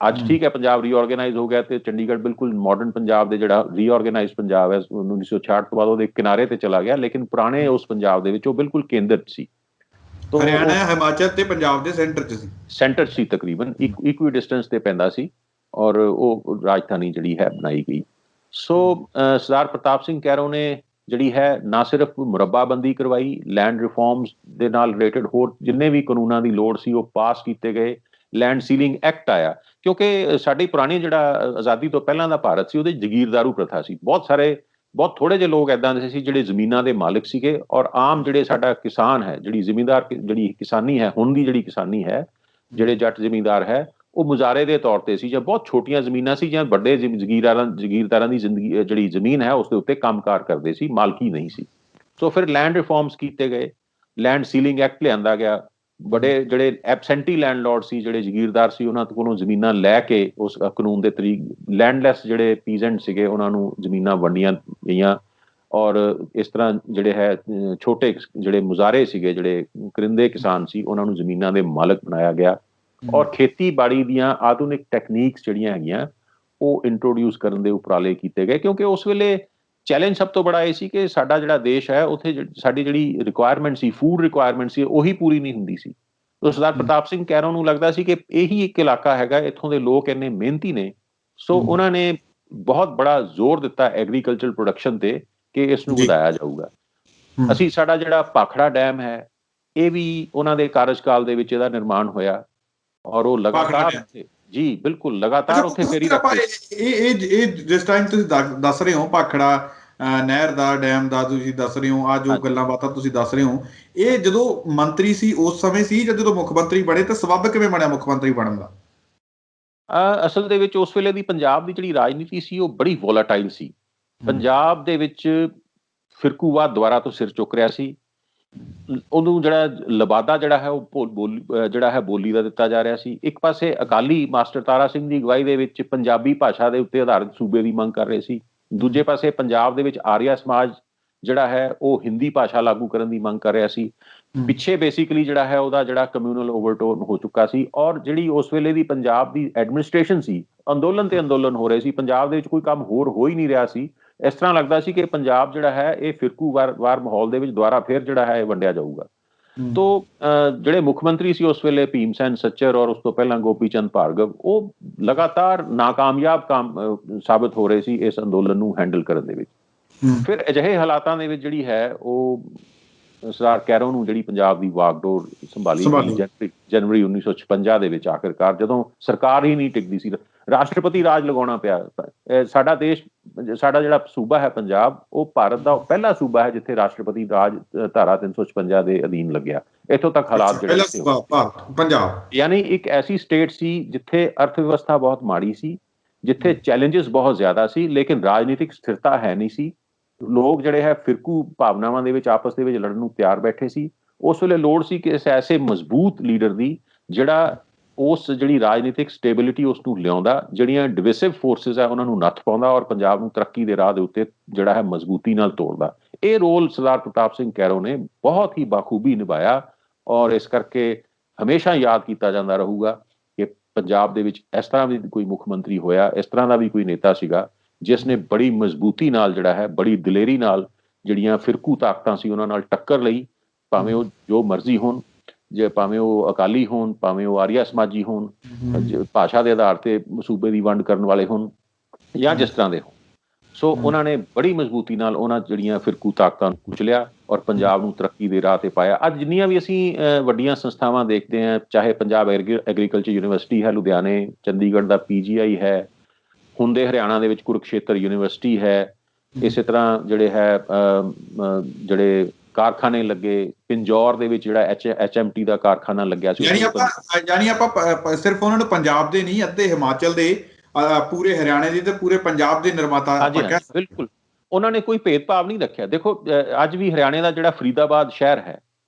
ਅੱਜ ਠੀਕ ਹੈ, ਪੰਜਾਬ ਰੀਆਰਗੇਨਾਈਜ਼ ਹੋ ਗਿਆ ਤੇ ਚੰਡੀਗੜ੍ਹ ਬਿਲਕੁਲ ਮਾਡਰਨ ਪੰਜਾਬ ਦੇ ਜਿਹੜਾ ਰੀਆਰਗੇਨਾਈਜ਼ ਪੰਜਾਬ ਹੈ 1966 ਤੋਂ ਬਾਅਦ ਉਹਦੇ ਕਿਨਾਰੇ ਤੇ ਚਲਾ ਗਿਆ, ਲੇਕਿਨ ਪੁਰਾਣੇ ਉਸ ਪੰਜਾਬ ਦੇ ਵਿੱਚ ਉਹ ਬਿਲਕੁਲ ਕੇਂਦਰ 'ਚ ਸੀ। ਹਰਿਆਣਾ, ਹਿਮਾਚਲ ਤੇ ਪੰਜਾਬ ਦੇ ਸੈਂਟਰ 'ਚ ਸੀ। ਸੈਂਟਰ 'ਚ ਸੀ, ਤਕਰੀਬਨ ਇਕੁਈ ਡਿਸਟੈਂਸ ਤੇ ਪੈਂਦਾ ਸੀ। ਔਰ ਉਹ ਰਾਜਧਾਨੀ ਜਿਹੜੀ ਹੈ ਬਣਾਈ ਗਈ। ਸੋ ਸਰਦਾਰ ਪ੍ਰਤਾਪ ਸਿੰਘ ਕੈਰੋਂ ਨੇ ਜਿਹੜੀ ਹੈ ਨਾ ਸਿਰਫ ਮੁਰੱਬਾਬੰਦੀ ਕਰਵਾਈ, ਲੈਂਡ ਰਿਫਾਰਮਸ ਦੇ ਨਾਲ ਰਿਲੇਟਡ ਹੋਰ ਜਿੰਨੇ ਵੀ ਕਾਨੂੰਨਾਂ ਦੀ ਲੋੜ ਸੀ ਉਹ ਪਾਸ ਕੀਤੇ ਗਏ। ਲੈਂਡ ਸੀਲਿੰਗ ਐਕਟ ਆਇਆ, ਕਿਉਂਕਿ ਸਾਡੀ ਪੁਰਾਣੀ ਜਿਹੜਾ ਆਜ਼ਾਦੀ ਤੋਂ ਪਹਿਲਾਂ ਦਾ ਭਾਰਤ ਸੀ ਉਹਦੇ ਜਗੀਰਦਾਰੂ ਪ੍ਰਥਾ ਸੀ। ਬਹੁਤ ਥੋੜੇ ਜਿਹੇ ਲੋਕ ਇੱਦਾਂ ਦੇ ਸੀ ਜਿਹੜੇ ਜ਼ਮੀਨਾਂ ਦੇ ਮਾਲਕ ਸੀਗੇ। ਔਰ ਆਮ ਜਿਹੜੇ ਸਾਡਾ ਕਿਸਾਨ ਹੈ, ਜਿਹੜੀ ਜ਼ਿਮੀਂਦਾਰ ਜਿਹੜੀ ਕਿਸਾਨੀ ਹੈ, ਹੁਣ ਦੀ ਜਿਹੜੀ ਕਿਸਾਨੀ ਹੈ, ਜਿਹੜੇ ਜੱਟ ਜ਼ਿਮੀਂਦਾਰ ਹੈ, ਉਹ ਮੁਜ਼ਾਰੇ ਦੇ ਤੌਰ ਤੇ ਸੀ, ਜਾਂ ਬਹੁਤ ਛੋਟੀਆਂ ਜ਼ਮੀਨਾਂ ਸੀ, ਜਾਂ ਵੱਡੇ ਜਗੀਰਦਾਰਾਂ ਦੀ ਜ਼ਿੰਦਗੀ ਜਿਹੜੀ ਜ਼ਮੀਨ ਹੈ ਉਸ ਦੇ ਉੱਤੇ ਕੰਮਕਾਰ ਕਰਦੇ ਸੀ, ਮਾਲਕੀ ਨਹੀਂ ਸੀ। ਸੋ ਫਿਰ ਲੈਂਡ ਰਿਫਾਰਮਸ ਕੀਤੇ ਗਏ, ਲੈਂਡ ਸੀਲਿੰਗ ਐਕਟ ਲਿਆਂਦਾ ਗਿਆ। ਬੜੇ ਜਿਹੜੇ ਐਬਸੈਂਟੀ ਲੈਂਡਲੋਰਡ ਸੀ, ਜਿਹੜੇ ਜਗੀਰਦਾਰ ਸੀ, ਉਹਨਾਂ ਕੋਲੋਂ ਜ਼ਮੀਨਾਂ ਲੈ ਕੇ ਉਸ ਕਾਨੂੰਨ ਦੇ ਤਰੀਕ ਲੈਂਡਲੈਸ ਜਿਹੜੇ ਪੀਜ਼ੈਂਟ ਸੀਗੇ ਉਹਨਾਂ ਨੂੰ ਜ਼ਮੀਨਾਂ ਵੰਡੀਆਂ ਗਈਆਂ। ਔਰ ਇਸ ਤਰ੍ਹਾਂ ਜਿਹੜੇ ਹੈ ਛੋਟੇ ਜਿਹੜੇ ਮੁਜ਼ਾਰੇ ਸੀਗੇ, ਜਿਹੜੇ ਕਰਿੰਦੇ ਕਿਸਾਨ ਸੀ, ਉਹਨਾਂ ਨੂੰ ਜ਼ਮੀਨਾਂ ਦੇ ਮਾਲਕ ਬਣਾਇਆ ਗਿਆ। ਔਰ ਖੇਤੀਬਾੜੀ ਦੀਆਂ ਆਧੁਨਿਕ ਟੈਕਨੀਕਸ ਜਿਹੜੀਆਂ ਹੈਗੀਆਂ ਉਹ ਇੰਟਰੋਡਿਊਸ ਕਰਨ ਦੇ ਉਪਰਾਲੇ ਕੀਤੇ ਗਏ, ਕਿਉਂਕਿ ਉਸ ਵੇਲੇ ਚੈਲੰਜ ਸਭ ਤੋਂ ਬੜਾ ਇਹ ਸੀ ਕਿ ਸਾਡਾ ਜਿਹੜਾ ਦੇਸ਼ ਹੈ ਉੱਥੇ ਸਾਡੀ ਜਿਹੜੀ ਰਿਕੁਆਇਰਮੈਂਟ ਸੀ, ਫੂਡ ਰਿਕੁਆਇਰਮੈਂਟ ਸੀ, ਉਹੀ ਪੂਰੀ ਨਹੀਂ ਹੁੰਦੀ ਸੀ। ਸਰਦਾਰ ਪ੍ਰਤਾਪ ਸਿੰਘ ਕੈਰੋਂ ਨੂੰ ਲੱਗਦਾ ਸੀ ਕਿ ਇਹੀ ਇੱਕ ਇਲਾਕਾ ਹੈਗਾ, ਇੱਥੋਂ ਦੇ ਲੋਕ ਇੰਨੇ ਮਿਹਨਤੀ ਨੇ। ਸੋ ਉਹਨਾਂ ਨੇ ਬਹੁਤ ਬੜਾ ਜ਼ੋਰ ਦਿੱਤਾ ਐਗਰੀਕਲਚਰ ਪ੍ਰੋਡਕਸ਼ਨ ਤੇ ਕਿ ਇਸ ਨੂੰ ਵਧਾਇਆ ਜਾਊਗਾ। ਅਸੀਂ ਸਾਡਾ ਜਿਹੜਾ ਭਾਖੜਾ ਡੈਮ ਹੈ ਇਹ ਵੀ ਉਹਨਾਂ ਦੇ ਕਾਰਜਕਾਲ ਦੇ ਵਿੱਚ ਇਹਦਾ ਨਿਰਮਾਣ ਹੋਇਆ। ਔਰ ਉਹ ਲਗਾਤਾਰ ਜੀ ਬਿਲਕੁਲ ਲਗਾਤਾਰ ਉੱਥੇ ਫੇਰੀ ਰੱਖਦੇ। ਇਹ ਜਿਸ ਟਾਈਮ ਤੁਸੀਂ ਦੱਸ ਰਹੇ ਹੋ ਭਾਖੜਾ ਨਹਿਰ ਦਾ, ਡੈਮ ਦਾ ਤੁਸੀਂ ਦੱਸ ਰਹੇ ਹੋ, ਆ ਜੋ ਗੱਲਾਂ ਬਾਤਾਂ ਤੁਸੀਂ ਦੱਸ ਰਹੇ ਹੋ, ਇਹ ਜਦੋਂ ਮੰਤਰੀ ਸੀ ਉਸ ਸਮੇਂ ਸੀ ਜਾਂ ਜਦੋਂ ਮੁੱਖ ਮੰਤਰੀ ਬਣੇ, ਤਾਂ ਸਬੱਬ ਕਿਵੇਂ ਬਣਿਆ ਮੁੱਖ ਮੰਤਰੀ ਬਣਨ ਦਾ? ਅਸਲ ਦੇ ਵਿੱਚ ਉਸ ਵੇਲੇ ਦੀ ਪੰਜਾਬ ਦੀ ਜਿਹੜੀ ਰਾਜਨੀਤੀ ਸੀ ਉਹ ਬੜੀ ਵੋਲਾਟਾਈਲ ਸੀ। ਪੰਜਾਬ ਦੇ ਵਿੱਚ ਫਿਰਕੂਵਾਦ ਦੁਆਰਾ ਤੋਂ ਸਿਰ ਚੁੱਕ ਰਿਹਾ ਸੀ। ਉਹਨੂੰ ਜਿਹੜਾ ਲਬਾਦਾ ਜਿਹੜਾ ਹੈ ਉਹ ਬੋਲੀ ਦਾ ਦਿੱਤਾ ਜਾ ਰਿਹਾ ਸੀ। ਇੱਕ ਪਾਸੇ ਅਕਾਲੀ ਮਾਸਟਰ ਤਾਰਾ ਸਿੰਘ ਦੀ ਅਗਵਾਈ ਦੇ ਵਿੱਚ ਪੰਜਾਬੀ ਭਾਸ਼ਾ ਦੇ ਉੱਤੇ ਆਧਾਰਿਤ ਸੂਬੇ ਦੀ ਮੰਗ ਕਰ ਰਹੇ ਸੀ। ਦੂਜੇ ਪਾਸੇ ਪੰਜਾਬ ਦੇ ਵਿੱਚ ਆਰੀਆ ਸਮਾਜ ਜਿਹੜਾ ਹੈ ਉਹ ਹਿੰਦੀ ਭਾਸ਼ਾ ਲਾਗੂ ਕਰਨ ਦੀ ਮੰਗ ਕਰ ਰਿਹਾ ਸੀ। ਪਿੱਛੇ ਬੇਸਿਕਲੀ ਜਿਹੜਾ ਹੈ ਉਹਦਾ ਜਿਹੜਾ ਕਮਿਊਨਲ ਓਵਰਟੋਨ ਹੋ ਚੁੱਕਾ ਸੀ। ਔਰ ਜਿਹੜੀ ਉਸ ਵੇਲੇ ਦੀ ਪੰਜਾਬ ਦੀ ਐਡਮਿਨਿਸਟ੍ਰੇਸ਼ਨ ਸੀ, ਅੰਦੋਲਨ ਤੇ ਅੰਦੋਲਨ ਹੋ ਰਹੇ ਸੀ। ਪੰਜਾਬ ਦੇ ਵਿੱਚ ਕੋਈ ਕੰਮ ਹੋਰ ਹੋ ਹੀ ਨਹੀਂ ਰਿਹਾ ਸੀ। ਇਸ ਤਰ੍ਹਾਂ ਲੱਗਦਾ ਸੀ ਕਿ ਪੰਜਾਬ ਜਿਹੜਾ ਹੈ ਇਹ ਫਿਰਕੂਵਾਰ ਮਾਹੌਲ ਦੇ ਵਿੱਚ ਦੁਬਾਰਾ ਫਿਰ ਜਿਹੜਾ ਹੈ ਇਹ ਵੰਡਿਆ ਜਾਊਗਾ। ਤੋ ਜਿਹੜੇ ਮੁੱਖ ਮੰਤਰੀ ਸੀ ਉਸ ਵੇਲੇ ਭੀਮ ਸੈਨ ਸੱਚਰ ਔਰ ਉਸ ਤੋਂ ਪਹਿਲਾਂ ਗੋਪੀ ਚੰਦ ਭਾਰਗਵ, ਉਹ ਲਗਾਤਾਰ ਨਾਕਾਮਯਾਬ ਸਾਬਤ ਹੋ ਰਹੇ ਸੀ ਇਸ ਅੰਦੋਲਨ ਨੂੰ ਹੈਂਡਲ ਕਰਨ ਦੇ ਵਿੱਚ। ਫਿਰ ਅਜਿਹੇ ਹਾਲਾਤਾਂ ਦੇ ਵਿੱਚ ਜਿਹੜੀ ਹੈ ਉਹ ਸਰਦਾਰ ਕੈਰੋਂ ਨੂੰ ਜਿਹੜੀ ਪੰਜਾਬ ਦੀ ਵਾਗਡੋਰ ਸੰਭਾਲੀ ਜਨਵਰੀ 1956 ਦੇ ਵਿੱਚ, ਆਖਿਰਕਾਰ ਜਦੋਂ ਸਰਕਾਰ ਹੀ ਨਹੀਂ ਟਿਕਦੀ ਸੀ, ਰਾਸ਼ਟਰਪਤੀ ਰਾਜ ਲਗਾਉਣਾ ਪਿਆ। ਸਾਡਾ ਦੇਸ਼, ਸਾਡਾ ਜਿਹੜਾ ਸੂਬਾ ਹੈ ਪੰਜਾਬ, ਉਹ ਭਾਰਤ ਦਾ ਪਹਿਲਾ ਸੂਬਾ ਹੈ ਜਿੱਥੇ ਰਾਸ਼ਟਰਪਤੀ ਰਾਜ ਧਾਰਾ 356 ਦੇ ਅਧੀਨ ਲੱਗਿਆ। ਇੱਥੋਂ ਤੱਕ ਹਾਲਾਤ ਜਿਹੜੇ ਯਾਨੀ ਇੱਕ ਐਸੀ ਸਟੇਟ ਸੀ ਜਿੱਥੇ ਅਰਥ ਵਿਵਸਥਾ ਬਹੁਤ ਮਾੜੀ ਸੀ, ਜਿੱਥੇ ਚੈਲੰਜਸ ਬਹੁਤ ਜ਼ਿਆਦਾ ਸੀ, ਲੇਕਿਨ ਰਾਜਨੀਤਿਕ ਸਥਿਰਤਾ ਹੈ ਨਹੀਂ ਸੀ। ਲੋਕ ਜਿਹੜੇ ਹੈ ਫਿਰਕੂ ਭਾਵਨਾਵਾਂ ਦੇ ਵਿੱਚ ਆਪਸ ਦੇ ਵਿੱਚ ਲੜਨ ਨੂੰ ਤਿਆਰ ਬੈਠੇ ਸੀ। ਉਸ ਵੇਲੇ ਲੋੜ ਸੀ ਕਿ ਇਸ ਐਸੇ ਮਜ਼ਬੂਤ ਲੀਡਰ ਦੀ ਜਿਹੜਾ ਉਸ ਜਿਹੜੀ ਰਾਜਨੀਤਿਕ ਸਟੇਬਿਲਿਟੀ ਉਸ ਨੂੰ ਲਿਆਉਂਦਾ, ਜਿਹੜੀਆਂ ਡਿਵਿਸਿਵ ਫੋਰਸਿਸ ਹੈ ਉਹਨਾਂ ਨੂੰ ਨੱਥ ਪਾਉਂਦਾ ਔਰ ਪੰਜਾਬ ਨੂੰ ਤਰੱਕੀ ਦੇ ਰਾਹ ਦੇ ਉੱਤੇ ਜਿਹੜਾ ਹੈ ਮਜ਼ਬੂਤੀ ਨਾਲ ਤੋੜਦਾ। ਇਹ ਰੋਲ ਸਰਦਾਰ ਪ੍ਰਤਾਪ ਸਿੰਘ ਕੈਰੋਂ ਨੇ ਬਹੁਤ ਹੀ ਬਾਖੂਬੀ ਨਿਭਾਇਆ ਔਰ ਇਸ ਕਰਕੇ ਹਮੇਸ਼ਾ ਯਾਦ ਕੀਤਾ ਜਾਂਦਾ ਰਹੂਗਾ ਕਿ ਪੰਜਾਬ ਦੇ ਵਿੱਚ ਇਸ ਤਰ੍ਹਾਂ ਵੀ ਕੋਈ ਮੁੱਖ ਮੰਤਰੀ ਹੋਇਆ, ਇਸ ਤਰ੍ਹਾਂ ਦਾ ਵੀ ਕੋਈ ਨੇਤਾ ਸੀਗਾ ਜਿਸ ਨੇ ਬੜੀ ਮਜ਼ਬੂਤੀ ਨਾਲ ਜਿਹੜਾ ਹੈ, ਬੜੀ ਦਲੇਰੀ ਨਾਲ ਜਿਹੜੀਆਂ ਫਿਰਕੂ ਤਾਕਤਾਂ ਸੀ ਉਹਨਾਂ ਨਾਲ ਟੱਕਰ ਲਈ, ਭਾਵੇਂ ਉਹ ਜੋ ਮਰਜ਼ੀ ਹੋਣ, ਜੇ ਭਾਵੇਂ ਉਹ ਅਕਾਲੀ ਹੋਣ, ਭਾਵੇਂ ਉਹ ਆਰੀਆ ਸਮਾਜੀ ਹੋਣ, ਭਾਸ਼ਾ ਦੇ ਆਧਾਰ ਤੇ ਸੂਬੇ ਦੀ ਵੰਡ ਕਰਨ ਵਾਲੇ ਹੋਣ ਜਾਂ ਜਿਸ ਤਰ੍ਹਾਂ ਦੇ ਹੋਣ। ਸੋ ਉਹਨਾਂ ਨੇ ਬੜੀ ਮਜ਼ਬੂਤੀ ਨਾਲ ਉਹਨਾਂ ਜਿਹੜੀਆਂ ਫਿਰਕੂ ਤਾਕਤਾਂ ਨੂੰ ਕੁਚਲਿਆ ਔਰ ਪੰਜਾਬ ਨੂੰ ਤਰੱਕੀ ਦੇ ਰਾਹ ਤੇ ਪਾਇਆ। ਅੱਜ ਜਿੰਨੀਆਂ ਵੀ ਅਸੀਂ ਵੱਡੀਆਂ ਸੰਸਥਾਵਾਂ ਦੇਖਦੇ ਹਾਂ, ਚਾਹੇ ਪੰਜਾਬ ਐਗਰੀਕਲਚਰ ਯੂਨੀਵਰਸਿਟੀ ਹੈ ਲੁਧਿਆਣੇ, ਚੰਡੀਗੜ੍ਹ ਦਾ PGI ਹੈ, ਹੁੰਦੇ ਹਰਿਆਣਾ ਦੇ ਵਿੱਚ ਕੁਰੂਕਸ਼ੇਤਰ ਯੂਨੀਵਰਸਿਟੀ ਹੈ, ਇਸੇ ਤਰ੍ਹਾਂ ਜਿਹੜੇ ਹੈ ਜਿਹੜੇ ਕਾਰਖਾਨੇ ਲੱਗੇ, ਪਿੰਜੌਰ ਦੇ ਵਿੱਚ ਜਿਹੜਾ HMT ਦਾ ਕਾਰਖਾਨਾ ਲੱਗਿਆ ਸੀ। ਯਾਨੀ ਆਪਾਂ ਸਿਰਫ ਉਹਨਾਂ ਨੂੰ ਪੰਜਾਬ ਦੇ ਨਹੀਂ, ਅੱਧੇ ਹਿਮਾਚਲ ਦੇ, ਪੂਰੇ ਹਰਿਆਣੇ ਦੇ ਤੇ ਪੂਰੇ ਪੰਜਾਬ ਦੇ ਨਿਰਮਾਤਾ। ਬਿਲਕੁਲ, ਉਹਨਾਂ ਨੇ ਕੋਈ ਭੇਦਭਾਵ ਨਹੀਂ ਰੱਖਿਆ। ਦੇਖੋ ਅੱਜ ਵੀ ਹਰਿਆਣੇ ਦਾ ਜਿਹੜਾ ਫਰੀਦਾਬਾਦ ਸ਼ਹਿਰ ਹੈ,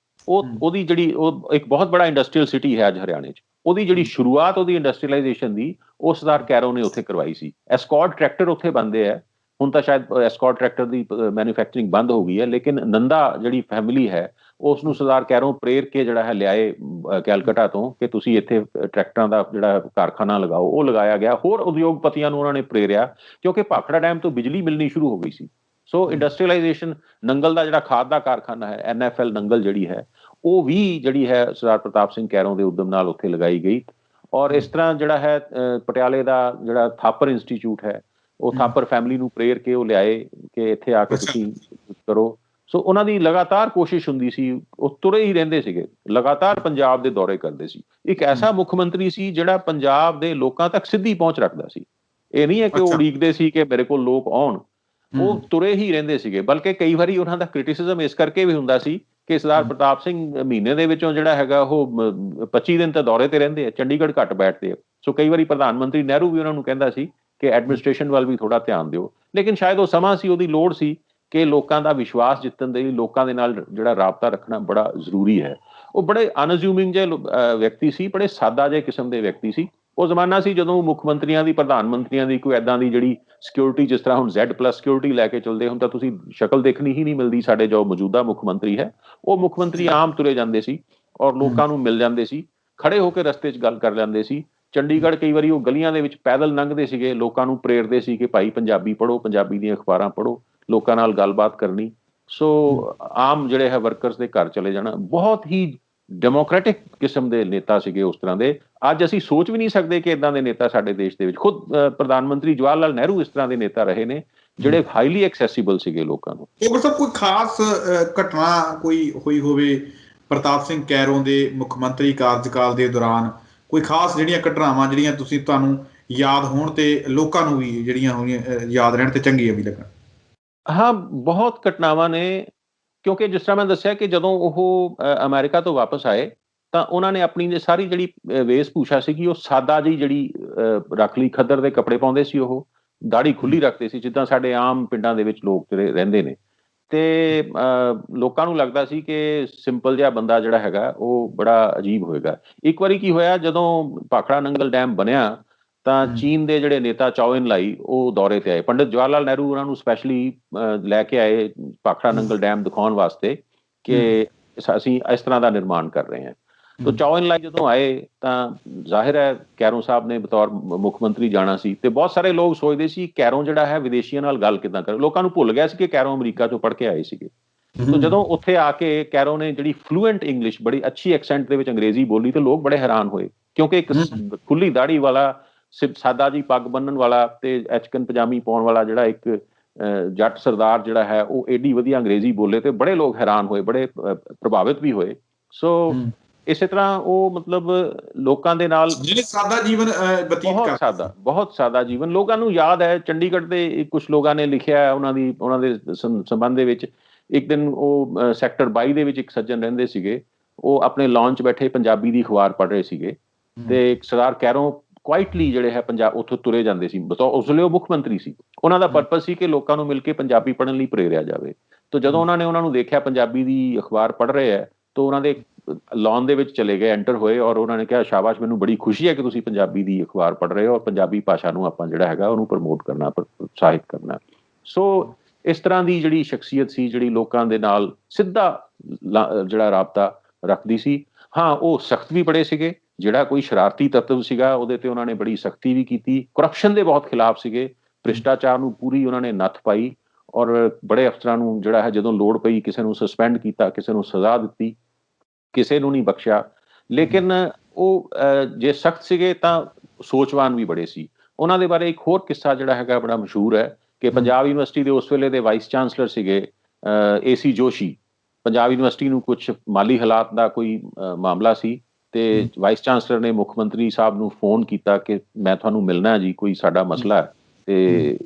ਉਹਦੀ ਜਿਹੜੀ ਉਹ ਇੱਕ ਬਹੁਤ ਬੜਾ ਇੰਡਸਟਰੀਅਲ ਸਿਟੀ ਹੈ ਅੱਜ ਹਰਿਆਣੇ 'ਚ। ਉਹਦੀ ਜਿਹੜੀ ਸ਼ੁਰੂਆਤ ਉਹਦੀ ਇੰਡਸਟਰੀਅਲਾਈਜੇਸ਼ਨ ਦੀ ਉਹ ਸਰਦਾਰ ਕੈਰੋਂ ਨੇ ਉੱਥੇ ਕਰਵਾਈ ਸੀ। ਐਸਕॉर्ट ਟਰੈਕਟਰ ਉੱਥੇ ਬਣਦੇ ਹੈ। ਹੁਣ ਤਾਂ ਸ਼ਾਇਦ ਐਸਕॉर्ट ਟਰੈਕਟਰ ਦੀ ਮੈਨੂਫੈਕਚਰਿੰਗ ਬੰਦ ਹੋ ਗਈ ਹੈ, ਲੇਕਿਨ ਨੰਦਾ ਜਿਹੜੀ ਫੈਮਿਲੀ ਹੈ ਉਸ ਨੂੰ ਸਰਦਾਰ ਕੈਰੋਂ ਪ੍ਰੇਰ ਕੇ ਜਿਹੜਾ ਹੈ ਲਿਆਏ ਕੈਲਕਟਾ ਤੋਂ ਕਿ ਤੁਸੀਂ ਇੱਥੇ ਟਰੈਕਟਰਾਂ ਦਾ ਜਿਹੜਾ ਕਾਰਖਾਨਾ ਲਗਾਓ। ਉਹ ਲਗਾਇਆ ਗਿਆ। ਹੋਰ ਉਦਯੋਗਪਤੀਆਂ ਨੂੰ ਉਹਨਾਂ ਨੇ ਪ੍ਰੇਰਿਆ ਕਿਉਂਕਿ ਭਾਖੜਾ ਡੈਮ ਤੋਂ ਬਿਜਲੀ ਮਿਲਣੀ ਸ਼ੁਰੂ ਹੋ ਗਈ ਸੀ। ਸੋ ਇੰਡਸਟਰੀਅਲਾਈਜੇਸ਼ਨ, ਨੰਗਲ ਦਾ ਜਿਹੜਾ ਖਾਦ ਦਾ ਕਾਰਖਾਨਾ ਹੈ, NFL ਨੰਗਲ ਜਿਹੜੀ ਹੈ, ਉਹ ਵੀ ਜਿਹੜੀ ਹੈ ਸਰਦਾਰ ਪ੍ਰਤਾਪ ਸਿੰਘ ਕੈਰੋਂ ਦੇ ਉਦਮ ਨਾਲ ਉੱਥੇ ਲਗਾਈ ਗਈ। ਔਰ ਇਸ ਤਰ੍ਹਾਂ ਜਿਹੜਾ ਹੈ ਪਟਿਆਲੇ ਦਾ ਜਿਹੜਾ ਥਾਪਰ ਇੰਸਟੀਚਿਊਟ ਹੈ, ਉਹ ਥਾਪਰ ਫੈਮਿਲੀ ਨੂੰ ਪ੍ਰੇਰ ਕੇ ਉਹ ਲਿਆਏ ਕਿ ਇੱਥੇ ਆ ਕੇ ਤੁਸੀਂ ਕਰੋ। ਸੋ ਉਹਨਾਂ ਦੀ ਲਗਾਤਾਰ ਕੋਸ਼ਿਸ਼ ਹੁੰਦੀ ਸੀ, ਉਹ ਤੁਰੇ ਹੀ ਰਹਿੰਦੇ ਸੀਗੇ, ਲਗਾਤਾਰ ਪੰਜਾਬ ਦੇ ਦੌਰੇ ਕਰਦੇ ਸੀ। ਇੱਕ ਐਸਾ ਮੁੱਖ ਮੰਤਰੀ ਸੀ ਜਿਹੜਾ ਪੰਜਾਬ ਦੇ ਲੋਕਾਂ ਤੱਕ ਸਿੱਧੀ ਪਹੁੰਚ ਰੱਖਦਾ ਸੀ। ਇਹ ਨਹੀਂ ਹੈ ਕਿ ਉਹ ਉਡੀਕਦੇ ਸੀ ਕਿ ਮੇਰੇ ਕੋਲ ਲੋਕ ਆਉਣ, ਉਹ ਤੁਰੇ ਹੀ ਰਹਿੰਦੇ ਸੀਗੇ। ਬਲਕਿ ਕਈ ਵਾਰੀ ਉਹਨਾਂ ਦਾ ਕ੍ਰਿਟਿਸਿਜ਼ਮ ਇਸ ਕਰਕੇ ਵੀ ਹੁੰਦਾ ਸੀ ਕਿ ਸਰਦਾਰ ਪ੍ਰਤਾਪ ਸਿੰਘ ਮਹੀਨੇ ਦੇ ਵਿੱਚੋਂ ਜਿਹੜਾ ਹੈਗਾ ਉਹ 25 ਦਿਨ ਤਾਂ ਦੌਰੇ ਤੇ ਰਹਿੰਦੇ ਆ, ਚੰਡੀਗੜ੍ਹ ਘੱਟ ਬੈਠਦੇ ਆ। ਸੋ ਕਈ ਵਾਰੀ ਪ੍ਰਧਾਨ ਮੰਤਰੀ ਨਹਿਰੂ ਵੀ ਉਹਨਾਂ ਨੂੰ ਕਹਿੰਦਾ ਸੀ ਕਿ ਐਡਮਿਨਿਸਟ੍ਰੇਸ਼ਨ ਵੱਲ ਵੀ ਥੋੜਾ ਧਿਆਨ ਦਿਓ। ਲੇਕਿਨ ਸ਼ਾਇਦ ਉਹ ਸਮਾਂ ਸੀ, ਉਹਦੀ ਲੋੜ ਸੀ ਕਿ ਲੋਕਾਂ ਦਾ ਵਿਸ਼ਵਾਸ ਜਿੱਤਣ ਦੇ ਲਈ ਲੋਕਾਂ ਦੇ ਨਾਲ ਜਿਹੜਾ ਰਾਬਤਾ ਰੱਖਣਾ ਬੜਾ ਜ਼ਰੂਰੀ ਹੈ। ਉਹ ਬੜੇ ਅਨਅਜ਼ਿਊਮਿੰਗ ਜਿਹੇ ਵਿਅਕਤੀ ਸੀ, ਬੜੇ ਸਾਦਾ ਜਿਹੇ ਕਿਸਮ ਦੇ ਵਿਅਕਤੀ ਸੀ। ਉਹ ਜ਼ਮਾਨਾ ਸੀ ਜਦੋਂ ਮੁੱਖ ਮੰਤਰੀਆਂ ਦੀ, ਪ੍ਰਧਾਨ ਮੰਤਰੀਆਂ ਦੀ ਕੋਈ ਏਦਾਂ ਦੀ ਜਿਹੜੀ ਸਿਕਿਉਰਿਟੀ, ਜਿਸ ਤਰ੍ਹਾਂ ਹੁਣ Z+ ਸਿਕਿਉਰਿਟੀ ਲੈ ਕੇ ਚੱਲਦੇ, ਹੁਣ ਤਾਂ ਤੁਸੀਂ ਸ਼ਕਲ ਦੇਖਣੀ ਹੀ ਨਹੀਂ ਮਿਲਦੀ। ਸਾਡੇ ਜੋ ਮੌਜੂਦਾ ਮੁੱਖ ਮੰਤਰੀ ਹੈ, ਉਹ ਮੁੱਖ ਮੰਤਰੀ ਆਮ ਤੁਰੇ ਜਾਂਦੇ ਸੀ ਔਰ ਲੋਕਾਂ ਨੂੰ ਮਿਲ ਜਾਂਦੇ ਸੀ, ਖੜੇ ਹੋ ਕੇ ਰਸਤੇ 'ਚ ਗੱਲ ਕਰ ਲੈਂਦੇ ਸੀ। ਚੰਡੀਗੜ੍ਹ ਕਈ ਵਾਰੀ ਉਹ ਗਲੀਆਂ ਦੇ ਵਿੱਚ ਪੈਦਲ ਲੰਘਦੇ ਸੀਗੇ, ਲੋਕਾਂ ਨੂੰ ਪ੍ਰੇਰਦੇ ਸੀ ਕਿ ਭਾਈ ਪੰਜਾਬੀ ਪੜ੍ਹੋ, ਪੰਜਾਬੀ ਦੀਆਂ ਅਖਬਾਰਾਂ ਪੜ੍ਹੋ, ਲੋਕਾਂ ਨਾਲ ਗੱਲਬਾਤ ਕਰਨੀ। ਸੋ ਆਮ ਜਿਹੜੇ ਹੈ ਵਰਕਰਸ ਦੇ ਘਰ ਚਲੇ ਜਾਣਾ। ਬਹੁਤ ਹੀ ਡੈਮੋਕ੍ਰੈਟਿਕ ਕਿਸਮ ਦੇ ਨੇਤਾ ਸੀਗੇ ਉਸ ਤਰ੍ਹਾਂ ਦੇ। ਅੱਜ ਅਸੀਂ ਸੋਚ ਵੀ ਨਹੀਂ ਸਕਦੇ ਕਿ ਇੱਦਾਂ ਦੇ ਨੇਤਾ ਸਾਡੇ ਦੇਸ਼ ਦੇ ਵਿੱਚ, ਖੁਦ ਪ੍ਰਧਾਨ ਮੰਤਰੀ ਜਵਾਹਰ ਲਾਲ ਨਹਿਰੂ ਇਸ ਤਰ੍ਹਾਂ ਦੇ ਨੇਤਾ ਰਹੇ ਨੇ ਜਿਹੜੇ ਹਾਈਲੀ ਐਕਸੈਸੀਬਲ ਸੀਗੇ ਲੋਕਾਂ ਨੂੰ। ਇਹ ਮਤਲਬ ਕੋਈ ਖਾਸ ਘਟਨਾ ਕੋਈ ਹੋਈ ਹੋਵੇ ਪ੍ਰਤਾਪ ਸਿੰਘ ਕੈਰੋਂ ਦੇ ਮੁੱਖ ਮੰਤਰੀ ਕਾਰਜਕਾਲ ਦੇ ਦੌਰਾਨ, ਕੋਈ ਖਾਸ ਜਿਹੜੀਆਂ ਘਟਨਾਵਾਂ ਜਿਹੜੀਆਂ ਤੁਹਾਨੂੰ ਯਾਦ ਹੋਣ ਤੇ ਲੋਕਾਂ ਨੂੰ ਵੀ ਜਿਹੜੀਆਂ ਹੋਈਆਂ ਯਾਦ ਰਹਿਣ ਤੇ ਚੰਗੀਆਂ ਵੀ ਲੱਗਣ? ਹਾਂ, ਬਹੁਤ ਘਟਨਾਵਾਂ ਨੇ, ਕਿਉਂਕਿ ਜਿਸ ਤਰ੍ਹਾਂ ਮੈਂ ਦੱਸਿਆ ਕਿ ਜਦੋਂ ਉਹ ਅਮਰੀਕਾ ਤੋਂ ਵਾਪਸ ਆਏ ਤਾਂ ਉਹਨਾਂ ਨੇ ਆਪਣੀ ਸਾਰੀ ਜਿਹੜੀ ਵੇਸ਼ ਭੂਸ਼ਾ ਸੀਗੀ ਉਹ ਸਾਦਾ ਜਿਹੀ ਜਿਹੜੀ ਰੱਖ ਲਈ। ਖੱਦਰ ਦੇ ਕੱਪੜੇ ਪਾਉਂਦੇ ਸੀ, ਉਹ ਦਾੜੀ ਖੁੱਲੀ ਰੱਖਦੇ ਸੀ ਜਿੱਦਾਂ ਸਾਡੇ ਆਮ ਪਿੰਡਾਂ ਦੇ ਵਿੱਚ ਲੋਕ ਜਿਹੜੇ ਰਹਿੰਦੇ ਨੇ। ਤੇ ਲੋਕਾਂ ਨੂੰ ਲੱਗਦਾ ਸੀ ਕਿ ਸਿੰਪਲ ਜਿਹਾ ਬੰਦਾ ਜਿਹੜਾ ਹੈਗਾ ਉਹ ਬੜਾ ਅਜੀਬ ਹੋਏਗਾ। ਇੱਕ ਵਾਰੀ ਕੀ ਹੋਇਆ, ਜਦੋਂ ਭਾਖੜਾ ਨੰਗਲ ਡੈਮ ਬਣਿਆ ਤਾਂ ਚੀਨ ਦੇ ਜਿਹੜੇ ਨੇਤਾ ਚੌ ਇਨ ਲਾਈ ਉਹ ਦੌਰੇ ਤੇ ਆਏ। ਪੰਡਿਤ ਜਵਾਹਰ ਲਾਲ ਨਹਿਰੂ ਉਹਨਾਂ ਨੂੰ ਸਪੈਸ਼ਲੀ ਲੈ ਕੇ ਆਏ ਭਾਖੜਾ ਨੰਗਲ ਡੈਮ ਦਿਖਾਉਣ ਵਾਸਤੇ ਕਿ ਅਸੀਂ ਇਸ ਤਰ੍ਹਾਂ ਦਾ ਨਿਰਮਾਣ ਕਰ ਰਹੇ ਹਾਂ। ਤਾਂ ਚੌ ਇਨ ਲਾਈ ਜਦੋਂ ਆਏ ਤਾਂ ਜ਼ਾਹਿਰ ਹੈ ਕੈਰੋਂ ਸਾਹਿਬ ਨੇ ਬਤੌਰ ਮੁੱਖ ਮੰਤਰੀ ਜਾਣਾ ਸੀ ਤੇ ਬਹੁਤ ਸਾਰੇ ਲੋਕ ਸੋਚਦੇ ਸੀ ਕੈਰੋਂ ਜਿਹੜਾ ਹੈ ਵਿਦੇਸ਼ੀਆਂ ਨਾਲ ਗੱਲ ਕਿੱਦਾਂ ਕਰੇ। ਲੋਕਾਂ ਨੂੰ ਭੁੱਲ ਗਿਆ ਸੀ ਕਿ ਕੈਰੋਂ ਅਮਰੀਕਾ ਤੋਂ ਪੜ੍ਹ ਕੇ ਆਏ ਸੀਗੇ। ਤਾਂ ਜਦੋਂ ਉੱਥੇ ਆ ਕੇ ਕੈਰੋਂ ਨੇ ਜਿਹੜੀ ਫਲੂਐਂਟ ਇੰਗਲਿਸ਼, ਬੜੀ ਅੱਛੀ ਐਕਸੈਂਟ ਦੇ ਵਿੱਚ ਅੰਗਰੇਜ਼ੀ ਬੋਲੀ ਤੇ ਲੋਕ ਬੜੇ ਹੈਰਾਨ ਹੋਏ, ਕਿਉਂਕਿ ਇੱਕ ਖੁੱਲੀ ਦਾੜੀ ਵਾਲਾ, ਸਾਦਾ ਜੀ ਪੱਗ ਬੰਨਣ ਵਾਲਾ ਤੇ ਐਚਕਨ ਪਜਾਮੀ ਪਾਉਣ ਵਾਲਾ ਜਿਹੜਾ ਇੱਕ ਜੱਟ ਸਰਦਾਰ ਜਿਹੜਾ ਹੈ ਉਹ ਏਡੀ ਵਧੀਆ ਅੰਗਰੇਜ਼ੀ ਬੋਲੇ ਤੇ ਬੜੇ ਲੋਕ ਹੈਰਾਨ ਹੋਏ, ਬੜੇ ਪ੍ਰਭਾਵਿਤ ਵੀ ਹੋਏ। ਸੋ ਇਸੇ ਤਰ੍ਹਾਂ ਉਹ ਮਤਲਬ ਲੋਕਾਂ ਦੇ ਨਾਲ ਸਾਦਾ ਜੀਵਨ ਬਤੀਤ ਕਰਦਾ, ਬਹੁਤ ਸਾਦਾ ਜੀਵਨ। ਲੋਕਾਂ ਨੂੰ ਯਾਦ ਹੈ ਚੰਡੀਗੜ੍ਹ ਦੇ ਕੁਝ ਲੋਕਾਂ ਨੇ ਲਿਖਿਆ ਉਹਨਾਂ ਦੇ ਸੰਬੰਧ ਦੇ ਵਿੱਚ। ਇੱਕ ਦਿਨ ਉਹ ਸੈਕਟਰ 22 ਦੇ ਵਿੱਚ ਇੱਕ ਸੱਜਣ ਰਹਿੰਦੇ ਸੀਗੇ, ਉਹ ਆਪਣੇ ਲਾਂਚ ਬੈਠੇ ਪੰਜਾਬੀ ਦੀ ਅਖਬਾਰ ਪੜ੍ਹ ਰਹੇ ਸੀਗੇ ਤੇ ਸਰਦਾਰ ਕੈਰੋਂ ਕੁਆਇਟਲੀ ਜਿਹੜੇ ਹੈ ਪੰਜਾਬ ਉੱਥੋਂ ਤੁਰੇ ਜਾਂਦੇ ਸੀ। ਉਸ ਵੇਲੇ ਉਹ ਮੁੱਖ ਮੰਤਰੀ ਸੀ। ਉਹਨਾਂ ਦਾ ਪਰਪਸ ਸੀ ਕਿ ਲੋਕਾਂ ਨੂੰ ਮਿਲ ਕੇ ਪੰਜਾਬੀ ਪੜ੍ਹਨ ਲਈ ਪ੍ਰੇਰਿਆ ਜਾਵੇ। ਤਾਂ ਜਦੋਂ ਉਹਨਾਂ ਨੂੰ ਦੇਖਿਆ ਪੰਜਾਬੀ ਦੀ ਅਖਬਾਰ ਪੜ੍ਹ ਰਹੇ ਹੈ, ਤਾਂ ਉਹਨਾਂ ਦੇ ਲੌਨ ਦੇ ਵਿੱਚ ਚਲੇ ਗਏ, ਐਂਟਰ ਹੋਏ, ਔਰ ਉਹਨਾਂ ਨੇ ਕਿਹਾ ਸ਼ਾਬਾਸ਼, ਮੈਨੂੰ ਬੜੀ ਖੁਸ਼ੀ ਹੈ ਕਿ ਤੁਸੀਂ ਪੰਜਾਬੀ ਦੀ ਅਖਬਾਰ ਪੜ੍ਹ ਰਹੇ ਹੋ ਔਰ ਪੰਜਾਬੀ ਭਾਸ਼ਾ ਨੂੰ ਆਪਾਂ ਜਿਹੜਾ ਹੈਗਾ ਉਹਨੂੰ ਪ੍ਰਮੋਟ ਕਰਨਾ, ਪ੍ਰੋਤਸਾਹਿਤ ਕਰਨਾ। ਸੋ ਇਸ ਤਰ੍ਹਾਂ ਦੀ ਜਿਹੜੀ ਸ਼ਖਸੀਅਤ ਸੀ, ਜਿਹੜੀ ਲੋਕਾਂ ਦੇ ਨਾਲ ਸਿੱਧਾ ਜਿਹੜਾ ਰਾਬਤਾ ਰੱਖਦੀ ਸੀ। ਹਾਂ, ਉਹ ਸਖਤ ਵੀ ਬੜੇ ਸੀਗੇ। ਜਿਹੜਾ ਕੋਈ ਸ਼ਰਾਰਤੀ ਤੱਤਵ ਸੀਗਾ ਉਹਦੇ ਤੇ ਉਹਨਾਂ ਨੇ ਬੜੀ ਸਖਤੀ ਵੀ ਕੀਤੀ। ਕਰਪਸ਼ਨ ਦੇ ਬਹੁਤ ਖਿਲਾਫ ਸੀਗੇ। ਭ੍ਰਿਸ਼ਟਾਚਾਰ ਨੂੰ ਪੂਰੀ ਉਹਨਾਂ ਨੇ ਨੱਥ ਪਾਈ ਔਰ ਬੜੇ ਅਫਸਰਾਂ ਨੂੰ ਜਿਹੜਾ ਹੈ ਜਦੋਂ ਲੋੜ ਪਈ ਕਿਸੇ ਨੂੰ ਸਸਪੈਂਡ ਕੀਤਾ, ਕਿਸੇ ਨੂੰ ਸਜ਼ਾ ਦਿੱਤੀ, ਕਿਸੇ ਨੂੰ ਨਹੀਂ ਬਖਸ਼ਿਆ। ਲੇਕਿਨ ਉਹ ਜੇ ਸਖਤ ਸੀਗੇ ਤਾਂ ਸੋਚਵਾਨ ਵੀ ਬੜੇ ਸੀ। ਉਹਨਾਂ ਦੇ ਬਾਰੇ ਇੱਕ ਹੋਰ ਕਿੱਸਾ ਜਿਹੜਾ ਹੈਗਾ ਬੜਾ ਮਸ਼ਹੂਰ ਹੈ ਕਿ ਪੰਜਾਬ ਯੂਨੀਵਰਸਿਟੀ ਦੇ ਉਸ ਵੇਲੇ ਦੇ ਵਾਈਸ ਚਾਂਸਲਰ ਸੀਗੇ AC ਜੋਸ਼ੀ। ਪੰਜਾਬ ਯੂਨੀਵਰਸਿਟੀ ਨੂੰ ਕੁਝ ਮਾਲੀ ਹਾਲਾਤ ਦਾ ਕੋਈ ਮਾਮਲਾ ਸੀ ਤੇ ਵਾਈਸ ਚਾਂਸਲਰ ਨੇ ਮੁੱਖ ਮੰਤਰੀ ਸਾਹਿਬ ਨੂੰ ਫੋਨ ਕੀਤਾ ਕਿ ਮੈਂ ਤੁਹਾਨੂੰ ਮਿਲਣਾ ਜੀ, ਕੋਈ ਸਾਡਾ ਮਸਲਾ ਹੈ। ਤੇ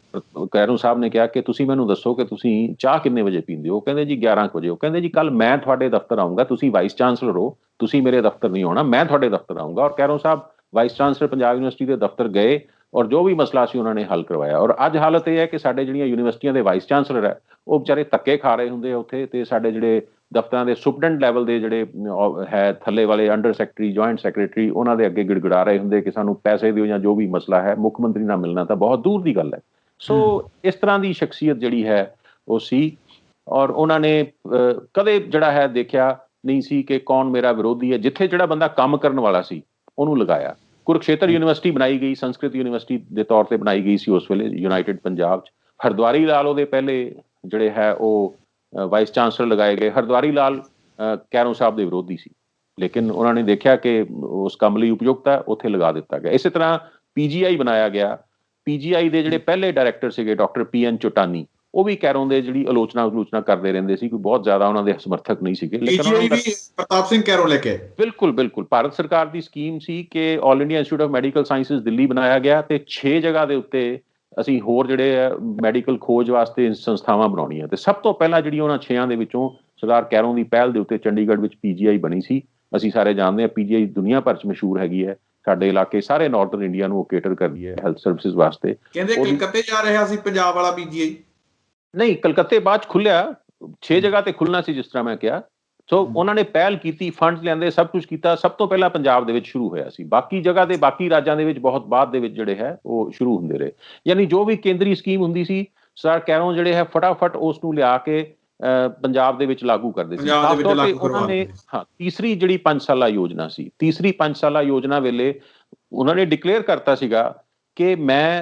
ਕੈਰੋਂ ਸਾਹਿਬ ਨੇ ਕਿਹਾ ਕਿ ਤੁਸੀਂ ਮੈਨੂੰ ਦੱਸੋ ਕਿ ਤੁਸੀਂ ਚਾਹ ਕਿੰਨੇ ਵਜੇ ਪੀਂਦੇ ਹੋ? ਕਹਿੰਦੇ ਜੀ 11 ਵਜੇ। ਉਹ ਕਹਿੰਦੇ ਜੀ ਕੱਲ ਮੈਂ ਤੁਹਾਡੇ ਦਫ਼ਤਰ ਆਊਂਗਾ, ਤੁਸੀਂ ਵਾਈਸ ਚਾਂਸਲਰ ਹੋ, ਤੁਸੀਂ ਮੇਰੇ ਦਫ਼ਤਰ ਨਹੀਂ ਆਉਣਾ, ਮੈਂ ਤੁਹਾਡੇ ਦਫ਼ਤਰ ਆਊਂਗਾ। ਔਰ ਕੈਰੋਂ ਸਾਹਿਬ ਵਾਈਸ ਚਾਂਸਲਰ ਪੰਜਾਬ ਯੂਨੀਵਰਸਿਟੀ ਦੇ ਦਫ਼ਤਰ ਗਏ ਔਰ ਜੋ ਵੀ ਮਸਲਾ ਸੀ ਉਹਨਾਂ ਨੇ ਹੱਲ ਕਰਵਾਇਆ। ਔਰ ਅੱਜ ਹਾਲਤ ਇਹ ਹੈ ਕਿ ਸਾਡੇ ਜਿਹੜੀਆਂ ਯੂਨੀਵਰਸਿਟੀਆਂ ਦੇ ਵਾਈਸ ਚਾਂਸਲਰ ਹੈ ਉਹ ਵਿਚਾਰੇ ਧੱਕੇ ਖਾ ਰਹੇ ਹੁੰਦੇ ਆ ਉੱਥੇ, ਤੇ ਸਾਡੇ ਜਿਹੜੇ ਦਫ਼ਤਰਾਂ ਦੇ ਸੁਪਰਡੈਂਟ ਲੈਵਲ ਦੇ ਜਿਹੜੇ ਹੈ ਥੱਲੇ ਵਾਲੇ ਅੰਡਰ ਸੈਕਟਰੀ, ਜੁਆਇੰਟ ਸੈਕਟਰੀ, ਉਹਨਾਂ ਦੇ ਅੱਗੇ ਗਿੜਗੜਾ ਰਹੇ ਹੁੰਦੇ ਕਿ ਸਾਨੂੰ ਪੈਸੇ ਦਿਓ ਜਾਂ ਜੋ ਵੀ ਮਸਲਾ ਹੈ, ਮੁੱਖ ਮੰਤਰੀ ਨਾਲ ਮਿਲਣਾ ਤਾਂ ਬਹੁਤ ਦੂਰ ਦੀ ਗੱਲ ਹੈ। ਸੋ ਇਸ ਤਰ੍ਹਾਂ ਦੀ ਸ਼ਖਸੀਅਤ ਜਿਹੜੀ ਹੈ ਉਹ ਸੀ। ਔਰ ਉਹਨਾਂ ਨੇ ਕਦੇ ਜਿਹੜਾ ਹੈ ਦੇਖਿਆ ਨਹੀਂ ਸੀ ਕਿ ਕੌਣ ਮੇਰਾ ਵਿਰੋਧੀ ਹੈ। ਜਿੱਥੇ ਜਿਹੜਾ ਬੰਦਾ ਕੰਮ ਕਰਨ ਵਾਲਾ ਸੀ ਉਹਨੂੰ ਲਗਾਇਆ। ਕੁਰੂਕਸ਼ੇਤਰ ਯੂਨੀਵਰਸਿਟੀ ਬਣਾਈ ਗਈ, ਸੰਸਕ੍ਰਿਤ ਯੂਨੀਵਰਸਿਟੀ ਦੇ ਤੌਰ ਤੇ ਬਣਾਈ ਗਈ ਸੀ ਉਸ ਵੇਲੇ ਯੂਨਾਈਟਿਡ ਪੰਜਾਬ 'ਚ। ਹਰਦੁਆਰੀ ਲਾਲ ਉਹਦੇ ਪਹਿਲੇ ਜਿਹੜੇ ਹੈ ਉਹ ਵਾਈਸ ਚਾਂਸਲਰ ਲਗਾਏ ਗਏ। ਹਰਦੁਆਰੀ ਲਾਲ ਕੈਰੋਂ ਸਾਹਿਬ ਦੇ ਵਿਰੋਧੀ ਸੀ, ਲੇਕਿਨ ਉਹਨਾਂ ਨੇ ਦੇਖਿਆ ਕਿ ਉਸ ਕੰਮ ਲਈ ਉਪਯੁਕਤ ਹੈ, ਉੱਥੇ ਲਗਾ ਦਿੱਤਾ ਗਿਆ। ਇਸੇ ਤਰ੍ਹਾਂ PGI ਬਣਾਇਆ ਗਿਆ। PGI ਦੇ ਜਿਹੜੇ ਪਹਿਲੇ ਡਾਇਰੈਕਟਰ ਸੀਗੇ ਡਾਕਟਰ PN ਚੋਟਾਨੀ, ਉਹ ਵੀ ਕੈਰੋਂ ਦੇ ਜਿਹੜੀ ਆਲੋਚਨਾ ਕਰਦੇ ਰਹਿੰਦੇ ਸੀ। ਕੋਈ ਬਹੁਤ ਜ਼ਿਆਦਾ ਉਹਨਾਂ ਦੇ ਸਮਰਥਕ ਨਹੀਂ ਸੀਗੇ। PGI ਵੀ ਪ੍ਰਤਾਪ ਸਿੰਘ ਕੈਰੋਂ ਲੈ ਕੇ ਬਿਲਕੁਲ ਭਾਰਤ ਸਰਕਾਰ ਦੀ ਸਕੀਮ ਸੀ ਕਿ all India institute of medical sciences Delhi ਬਣਾਇਆ ਗਿਆ ਤੇ 6 ਜਗ੍ਹਾ ਦੇ ਉੱਤੇ ਅਸੀਂ ਹੋਰ ਜਿਹੜੇ ਆ ਮੈਡੀਕਲ ਖੋਜ ਵਾਸਤੇ ਸੰਸਥਾਵਾਂ ਬਣਾਉਣੀਆਂ। ਤੇ ਸਭ ਤੋਂ ਪਹਿਲਾਂ ਜਿਹੜੀ ਉਹਨਾਂ 6 ਦੇ ਵਿੱਚੋਂ ਸਰਦਾਰ ਕੈਰੋਂ ਦੀ ਪਹਿਲ ਦੇ ਉੱਤੇ ਚੰਡੀਗੜ੍ਹ ਵਿੱਚ PGI ਬਣੀ ਸੀ। ਅਸੀਂ ਸਾਰੇ ਜਾਣਦੇ ਹਾਂ PGI ਦੁਨੀਆ ਭਰ 'ਚ ਮਸ਼ਹੂਰ ਹੈਗੀ ਹੈ। ਸਾਡੇ ਇਲਾਕੇ ਸਾਰੇ ਨਾਰਥਰਨ ਇੰਡੀਆ ਨੂੰ ਕੇਟਰ ਕਰਦੀ ਹੈ ਹੈਲਥ ਸਰਵਿਸਿਜ਼ ਵਾਸਤੇ। ਕਹਿੰਦੇ ਕਲਕੱਤੇ ਜਾ ਰਿਹਾ ਸੀ ਪੰਜਾਬ ਵਾਲਾ PGI। ਨਹੀਂ, ਕਲਕੱਤੇ ਬਾਅਦ 'ਚ ਖੁੱਲਿਆ, 6 ਜਗ੍ਹਾ ਤੇ ਖੁੱਲਣਾ ਸੀ ਜਿਸ ਤਰ੍ਹਾਂ ਮੈਂ ਕਿਹਾ। ਸੋ ਉਹਨਾਂ ਨੇ ਪਹਿਲ ਕੀਤੀ, ਫੰਡ ਲਿਆਂਦੇ, ਸਭ ਕੁਝ ਕੀਤਾ। ਸਭ ਤੋਂ ਪਹਿਲਾਂ ਪੰਜਾਬ ਦੇ ਵਿੱਚ ਸ਼ੁਰੂ ਹੋਇਆ ਸੀ। ਬਾਕੀ ਜਗ੍ਹਾ ਦੇ ਬਾਕੀ ਰਾਜਾਂ ਦੇ ਵਿੱਚ ਬਹੁਤ ਬਾਅਦ ਦੇ ਵਿੱਚ ਜਿਹੜੇ ਹੈ ਉਹ ਸ਼ੁਰੂ ਹੁੰਦੇ ਰਹੇ। ਯਾਨੀ ਜੋ ਵੀ ਕੇਂਦਰੀ ਸਕੀਮ ਹੁੰਦੀ ਸੀ ਸਰਦਾਰ ਕੈਰੋਂ ਜਿਹੜੇ ਹੈ ਫਟਾਫਟ ਉਸ ਨੂੰ ਲਿਆ ਕੇ ਪੰਜਾਬ ਦੇ ਵਿੱਚ ਲਾਗੂ ਕਰਦੇ ਸੀ। ਖਾਸ ਤੌਰ ਤੇ ਉਹਨਾਂ ਨੇ ਤੀਸਰੀ ਜਿਹੜੀ 5 ਸਾਲਾ ਯੋਜਨਾ ਸੀ, ਤੀਸਰੀ 5 ਸਾਲਾ ਯੋਜਨਾ ਵੇਲੇ ਉਹਨਾਂ ਨੇ ਡਿਕਲੇਅਰ ਕਰਤਾ ਸੀਗਾ ਕਿ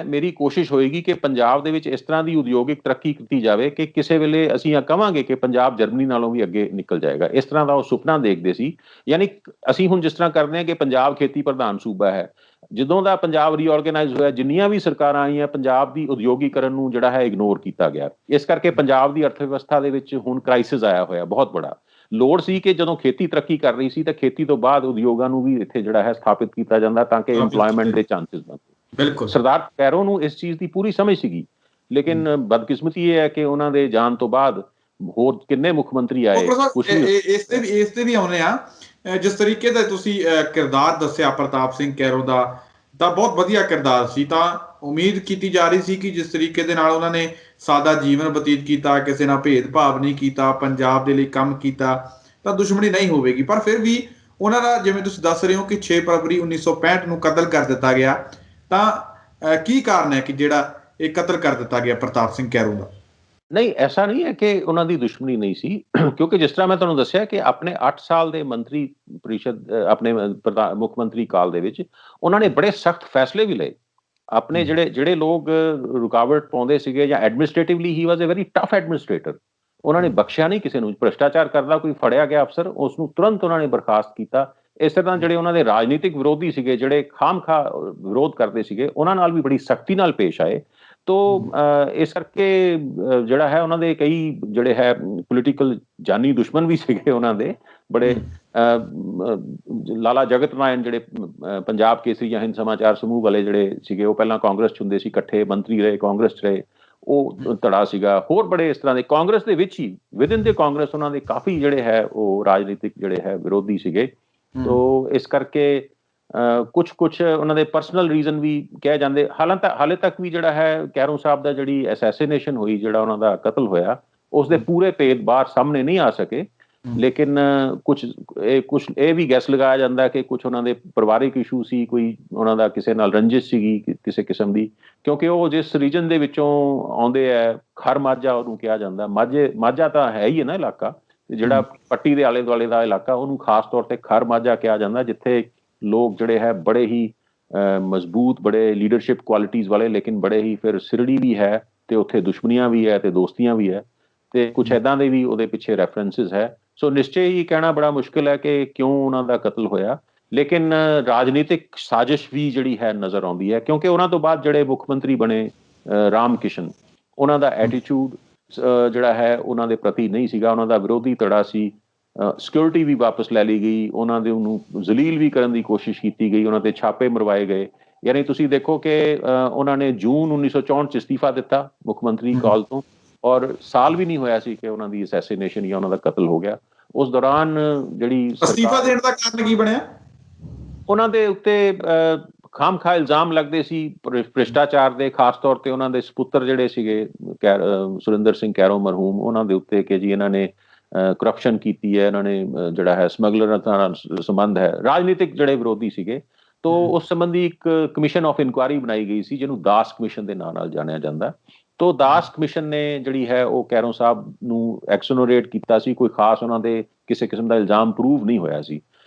ਮੇਰੀ ਕੋਸ਼ਿਸ਼ ਹੋਏਗੀ ਕਿ ਪੰਜਾਬ ਦੇ ਵਿੱਚ ਇਸ ਤਰ੍ਹਾਂ ਦੀ ਉਦਯੋਗਿਕ ਤਰੱਕੀ ਕੀਤੀ ਜਾਵੇ ਕਿ ਕਿਸੇ ਵੇਲੇ ਅਸੀਂ ਕਹਾਂਗੇ ਕਿ ਪੰਜਾਬ ਜਰਮਨੀ ਨਾਲੋਂ ਵੀ ਅੱਗੇ ਨਿਕਲ ਜਾਏਗਾ। ਇਸ ਤਰ੍ਹਾਂ ਦਾ ਉਹ ਸੁਪਨਾ ਦੇਖਦੇ ਸੀ। ਯਾਨੀ ਅਸੀਂ ਹੁਣ ਜਿਸ ਤਰ੍ਹਾਂ ਕਰਦੇ ਹਾਂ ਕਿ ਪੰਜਾਬ ਖੇਤੀ ਪ੍ਰਧਾਨ ਸੂਬਾ ਹੈ, ਜਦੋਂ ਦਾ ਪੰਜਾਬ ਰੀਆਰਗੇਨਾਈਜ਼ ਹੋਇਆ ਜਿੰਨੀਆਂ ਵੀ ਸਰਕਾਰਾਂ ਆਈਆਂ ਪੰਜਾਬ ਦੀ ਉਦਯੋਗੀਕਰਨ ਨੂੰ ਜਿਹੜਾ ਹੈ ਇਗਨੋਰ ਕੀਤਾ ਗਿਆ। ਇਸ ਕਰਕੇ ਪੰਜਾਬ ਦੀ ਅਰਥ ਵਿਵਸਥਾ ਦੇ ਵਿੱਚ ਹੁਣ ਕ੍ਰਾਈਸਿਸ ਆਇਆ ਹੋਇਆ ਬਹੁਤ ਬੜਾ। ਲੋੜ ਸੀ ਕਿ ਜਦੋਂ ਖੇਤੀ ਤਰੱਕੀ ਕਰ ਰਹੀ ਸੀ ਤਾਂ ਖੇਤੀ ਤੋਂ ਬਾਅਦ ਉਦਯੋਗਾਂ ਨੂੰ ਵੀ ਇੱਥੇ ਜਿਹੜਾ ਹੈ ਸਥਾਪਿਤ ਕੀਤਾ ਜਾਂਦਾ ਤਾਂ ਕਿ ਇੰਪਲੋਇਮੈਂਟ ਦੇ ਚਾਂਸਸ ਬਣਦੇ। ਬਿਲਕੁਲ ਸਰਦਾਰ ਕੈਰੋਂ ਨੂੰ ਇਸ ਚੀਜ਼ ਦੀ ਪੂਰੀ ਸਮਝ ਸੀਗੀ, ਲੇਕਿਨ ਬਦਕਿਸਮਤੀ ਇਹ ਹੈ ਕਿ ਉਹਨਾਂ ਦੇ ਜਾਣ ਤੋਂ ਬਾਅਦ ਹੋਰ ਕਿੰਨੇ ਮੁੱਖ ਮੰਤਰੀ ਆਏ। ਇਸ ਤੇ ਵੀ ਆਉਨੇ ਆ। ਜਿਸ ਤਰੀਕੇ ਦਾ ਤੁਸੀਂ ਕਿਰਦਾਰ ਦੱਸਿਆ ਪ੍ਰਤਾਪ ਸਿੰਘ ਕੈਰੋਂ ਦਾ, ਤਾਂ ਬਹੁਤ ਵਧੀਆ ਕਿਰਦਾਰ ਸੀ। ਤਾਂ ਉਮੀਦ ਕੀਤੀ ਜਾ ਰਹੀ ਸੀ ਕਿ ਜਿਸ ਤਰੀਕੇ ਦੇ ਨਾਲ ਉਹਨਾਂ ਨੇ ਸਾਦਾ ਜੀਵਨ ਬਤੀਤ ਕੀਤਾ, ਕਿਸੇ ਨਾਲ ਭੇਦਭਾਵ ਨਹੀਂ ਕੀਤਾ, ਪੰਜਾਬ ਦੇ ਲਈ ਕੰਮ ਕੀਤਾ, ਤਾਂ ਦੁਸ਼ਮਣੀ ਨਹੀਂ ਹੋਵੇਗੀ। ਪਰ ਫਿਰ ਵੀ ਉਹਨਾਂ ਦਾ ਜਿਵੇਂ ਤੁਸੀਂ ਦੱਸ ਰਹੇ ਹੋ ਕਿ 6 ਫਰਵਰੀ 1965 ਨੂੰ ਕਤਲ ਕਰ ਦਿੱਤਾ ਗਿਆ। ਤਾਂ ਕੀ ਕਾਰਨ ਹੈ ਕਿ ਜਿਹੜਾ ਇਹ ਕਤਲ ਕਰ ਦਿੱਤਾ ਗਿਆ ਪ੍ਰਤਾਪ ਸਿੰਘ ਕੈਰੋਂ ਦਾ? ਨਹੀਂ, ਐਸਾ ਨਹੀਂ ਹੈ ਕਿ ਉਹਨਾਂ ਦੀ ਦੁਸ਼ਮਣੀ ਨਹੀਂ ਸੀ, ਕਿਉਂਕਿ ਜਿਸ ਤਰ੍ਹਾਂ ਮੈਂ ਤੁਹਾਨੂੰ ਦੱਸਿਆ ਕਿ ਆਪਣੇ 8 ਸਾਲ ਦੇ ਮੰਤਰੀ ਪਰਿਸ਼ਦ ਆਪਣੇ ਮੁੱਖ ਮੰਤਰੀ ਕਾਲ ਦੇ ਵਿੱਚ ਉਹਨਾਂ ਨੇ ਬੜੇ ਸਖਤ ਫੈਸਲੇ ਵੀ ਲਏ। ਆਪਣੇ ਜਿਹੜੇ ਲੋਕ ਰੁਕਾਵਟ ਪਾਉਂਦੇ ਸੀਗੇ ਜਾਂ ਐਡਮਿਨਿਸਟ੍ਰੇਟਿਵਲੀ ਹੀ ਵਾਜ਼ ਅ ਵੈਰੀ ਟਫ ਐਡਮਿਨਿਸਟ੍ਰੇਟਰ। ਉਹਨਾਂ ਨੇ ਬਖਸ਼ਿਆ ਨਹੀਂ ਕਿਸੇ ਨੂੰ। ਭ੍ਰਿਸ਼ਟਾਚਾਰ ਕਰਦਾ ਕੋਈ ਫੜਿਆ ਗਿਆ ਅਫਸਰ, ਉਸ ਨੂੰ ਤੁਰੰਤ ਉਹਨਾਂ ਨੇ ਬਰਖਾਸਤ ਕੀਤਾ। ਇਸ ਤਰ੍ਹਾਂ ਜਿਹੜੇ ਉਹਨਾਂ ਦੇ ਰਾਜਨੀਤਿਕ ਵਿਰੋਧੀ ਸੀਗੇ, ਜਿਹੜੇ ਖਾਮਖਾ ਵਿਰੋਧ ਕਰਦੇ ਸੀਗੇ, ਉਹਨਾਂ ਨਾਲ ਵੀ ਬੜੀ ਸਖਤੀ ਨਾਲ ਪੇਸ਼ ਆਏ। ਤੋ ਇਸ ਕਰਕੇ ਜਿਹੜਾ ਹੈ ਉਹਨਾਂ ਦੇ ਕਈ ਜਿਹੜੇ ਹੈ ਪੋਲੀਟੀਕਲ ਜਾਨੀ ਦੁਸ਼ਮਣ ਵੀ ਸੀਗੇ ਉਹਨਾਂ ਦੇ ਬੜੇ। ਲਾਲਾ ਜਗਤ ਨਾਰਾਇਣ ਜਿਹੜੇ ਪੰਜਾਬ ਕੇਸਰੀ ਜਾਂ ਹਿੰਦ ਸਮਾਚਾਰ ਸਮੂਹ ਵਾਲੇ ਜਿਹੜੇ ਸੀਗੇ, ਉਹ ਪਹਿਲਾਂ ਕਾਂਗਰਸ 'ਚ ਹੁੰਦੇ ਸੀ, ਇਕੱਠੇ ਮੰਤਰੀ ਰਹੇ, ਕਾਂਗਰਸ 'ਚ ਰਹੇ, ਉਹ ਧੜਾ ਸੀਗਾ। ਹੋਰ ਬੜੇ ਇਸ ਤਰ੍ਹਾਂ ਦੇ ਕਾਂਗਰਸ ਦੇ ਵਿੱਚ ਹੀ ਵਿਦਿਨ ਦੇ ਕਾਂਗਰਸ ਉਹਨਾਂ ਦੇ ਕਾਫੀ ਜਿਹੜੇ ਹੈ ਉਹ ਰਾਜਨੀਤਿਕ ਜਿਹੜੇ ਹੈ ਵਿਰੋਧੀ ਸੀਗੇ। ਤੋ ਇਸ ਕਰਕੇ ਕੁਝ ਉਹਨਾਂ ਦੇ ਪਰਸਨਲ ਰੀਜ਼ਨ ਵੀ ਕਿਹਾ ਜਾਂਦੇ। ਹਾਲੇ ਤੱਕ ਵੀ ਜਿਹੜਾ ਹੈ ਕੈਰੋਂ ਸਾਹਿਬ ਦਾ ਜਿਹੜੀ ਅਸੈਸੀਨੇਸ਼ਨ ਹੋਈ, ਜਿਹੜਾ ਉਹਨਾਂ ਦਾ ਕਤਲ ਹੋਇਆ, ਉਸ ਦੇ ਪੂਰੇ ਭੇਦ ਬਾਹਰ ਸਾਹਮਣੇ ਨਹੀਂ ਆ ਸਕੇ। ਲੇਕਿਨ ਕੁਝ ਇਹ ਵੀ ਗੈਸ ਲਗਾਇਆ ਜਾਂਦਾ ਕਿ ਕੁਝ ਉਹਨਾਂ ਦੇ ਪਰਿਵਾਰਿਕ ਇਸ਼ੂ ਸੀ, ਕੋਈ ਉਹਨਾਂ ਦਾ ਕਿਸੇ ਨਾਲ ਰੰਜਿਸ਼ ਸੀਗੀ ਕਿਸੇ ਕਿਸਮ ਦੀ, ਕਿਉਂਕਿ ਉਹ ਜਿਸ ਰੀਜਨ ਦੇ ਵਿੱਚੋਂ ਆਉਂਦੇ ਹੈ, ਖਰ ਮਾਝਾ ਉਹਨੂੰ ਕਿਹਾ ਜਾਂਦਾ। ਮਾਝਾ ਤਾਂ ਹੈ ਹੀ ਹੈ ਨਾ ਇਲਾਕਾ, ਜਿਹੜਾ ਪੱਟੀ ਦੇ ਆਲੇ ਦੁਆਲੇ ਦਾ ਇਲਾਕਾ, ਉਹਨੂੰ ਖਾਸ ਤੌਰ ਤੇ ਖਰ ਮਾਝਾ ਕਿਹਾ ਜਾਂਦਾ, ਜਿੱਥੇ ਲੋਕ ਜਿਹੜੇ ਹੈ ਬੜੇ ਹੀ ਮਜ਼ਬੂਤ, ਬੜੇ ਲੀਡਰਸ਼ਿਪ ਕੁਆਲਿਟੀਜ਼ ਵਾਲੇ, ਲੇਕਿਨ ਬੜੇ ਹੀ ਫਿਰ ਸਿਰੜੀ ਵੀ ਹੈ, ਤੇ ਉੱਥੇ ਦੁਸ਼ਮਣੀਆਂ ਵੀ ਹੈ ਤੇ ਦੋਸਤੀਆਂ ਵੀ ਹੈ, ਤੇ ਕੁਛ ਇੱਦਾਂ ਦੇ ਵੀ ਉਹਦੇ ਪਿੱਛੇ ਰੈਫਰੈਂਸਿਸ ਹੈ। ਸੋ ਨਿਸ਼ਚੈ ਹੀ ਕਹਿਣਾ ਬੜਾ ਮੁਸ਼ਕਿਲ ਹੈ ਕਿ ਕਿਉਂ ਉਹਨਾਂ ਦਾ ਕਤਲ ਹੋਇਆ, ਲੇਕਿਨ ਰਾਜਨੀਤਿਕ ਸਾਜ਼ਿਸ਼ ਵੀ ਜਿਹੜੀ ਹੈ ਨਜ਼ਰ ਆਉਂਦੀ ਹੈ, ਕਿਉਂਕਿ ਉਹਨਾਂ ਤੋਂ ਬਾਅਦ ਜਿਹੜੇ ਮੁੱਖ ਮੰਤਰੀ ਬਣੇ ਰਾਮ ਕਿਸ਼ਨ, ਉਹਨਾਂ ਦਾ ਐਟੀਟਿਊਡ ਜਿਹੜਾ ਹੈ ਉਹਨਾਂ ਦੇ ਪ੍ਰਤੀ ਨਹੀਂ ਸੀਗਾ, ਉਹਨਾਂ ਦਾ ਵਿਰੋਧੀ ਧੜਾ ਸੀ। ਸਿਕਿਉਰਿਟੀ ਵੀ ਵਾਪਸ ਲੈ ਲਈ ਗਈ, ਉਹਨਾਂ ਦੇ ਉਹਨੂੰ ਜ਼ਲੀਲ ਵੀ ਕਰਨ ਦੀ ਕੋਸ਼ਿਸ਼ ਕੀਤੀ ਗਈ, ਉਹਨਾਂ ਤੇ ਛਾਪੇ ਮਰਵਾਏ ਗਏ। ਯਾਨੀ ਤੁਸੀਂ ਦੇਖੋ ਕਿ ਉਹਨਾਂ ਨੇ ਜੂਨ 1964 'ਚ ਅਸਤੀਫਾ ਦਿੱਤਾ ਮੁੱਖ ਮੰਤਰੀ ਕਾਲ ਤੋਂ, ਔਰ ਸਾਲ ਵੀ ਨਹੀਂ ਹੋਇਆ ਸੀ ਕਿ ਉਹਨਾਂ ਦੀ ਅਸੈਸੀਨੇਸ਼ਨ ਜਾਂ ਉਹਨਾਂ ਦਾ ਕਤਲ ਹੋ ਗਿਆ। ਉਸ ਦੌਰਾਨ ਜਿਹੜੀ ਅਸਤੀਫਾ ਦੇਣ ਦਾ ਕਾਰਨ ਕੀ ਬਣਿਆ? ਉਹਨਾਂ ਦੇ ਉੱਤੇ ਖਾਮਖਾਹ ਇਲਜ਼ਾਮ ਲੱਗਦੇ ਸੀ ਭ੍ਰਿਸ਼ਟਾਚਾਰ ਦੇ, ਖਾਸ ਤੌਰ ਤੇ ਉਹਨਾਂ ਦੇ ਸਪੁੱਤਰ ਜਿਹੜੇ ਸੀਗੇ ਸੁਰਿੰਦਰ ਸਿੰਘ ਕੈਰੋਂ ਮਰਹੂਮ, ਉਹਨਾਂ ਦੇ ਉੱਤੇ ਕਿ ਜੀ ਇਹਨਾਂ ਨੇ ਕਰਪਸ਼ਨ ਕੀਤੀ ਹੈ, ਇਹਨਾਂ ਨੇ ਜਿਹੜਾ ਹੈ ਸਮਗਲਰਾਂ ਨਾਲ ਸੰਬੰਧ ਹੈ, ਰਾਜਨੀਤਿਕ ਜਿਹੜੇ ਵਿਰੋਧੀ ਸੀਗੇ। ਤੋ ਉਸ ਸੰਬੰਧੀ ਇੱਕ ਕਮਿਸ਼ਨ ਆਫ ਇਨਕੁਆਇਰੀ ਬਣਾਈ ਗਈ ਸੀ, ਜਿਹਨੂੰ ਦਾਸ ਕਮਿਸ਼ਨ ਦੇ ਨਾਂ ਨਾਲ ਜਾਣਿਆ ਜਾਂਦਾ। ਤੋ ਦਾਸ ਕਮਿਸ਼ਨ ਨੇ ਜਿਹੜੀ ਹੈ ਉਹ ਕੈਰੋਂ ਸਾਹਿਬ ਨੂੰ ਐਕਸੋਨੋਰੇਟ ਕੀਤਾ ਸੀ, ਕੋਈ ਖਾਸ ਉਹਨਾਂ ਦੇ ਕਿਸੇ ਕਿਸਮ ਦਾ ਇਲਜ਼ਾਮ ਪ੍ਰੂਵ ਨਹੀਂ ਹੋਇਆ ਸੀ।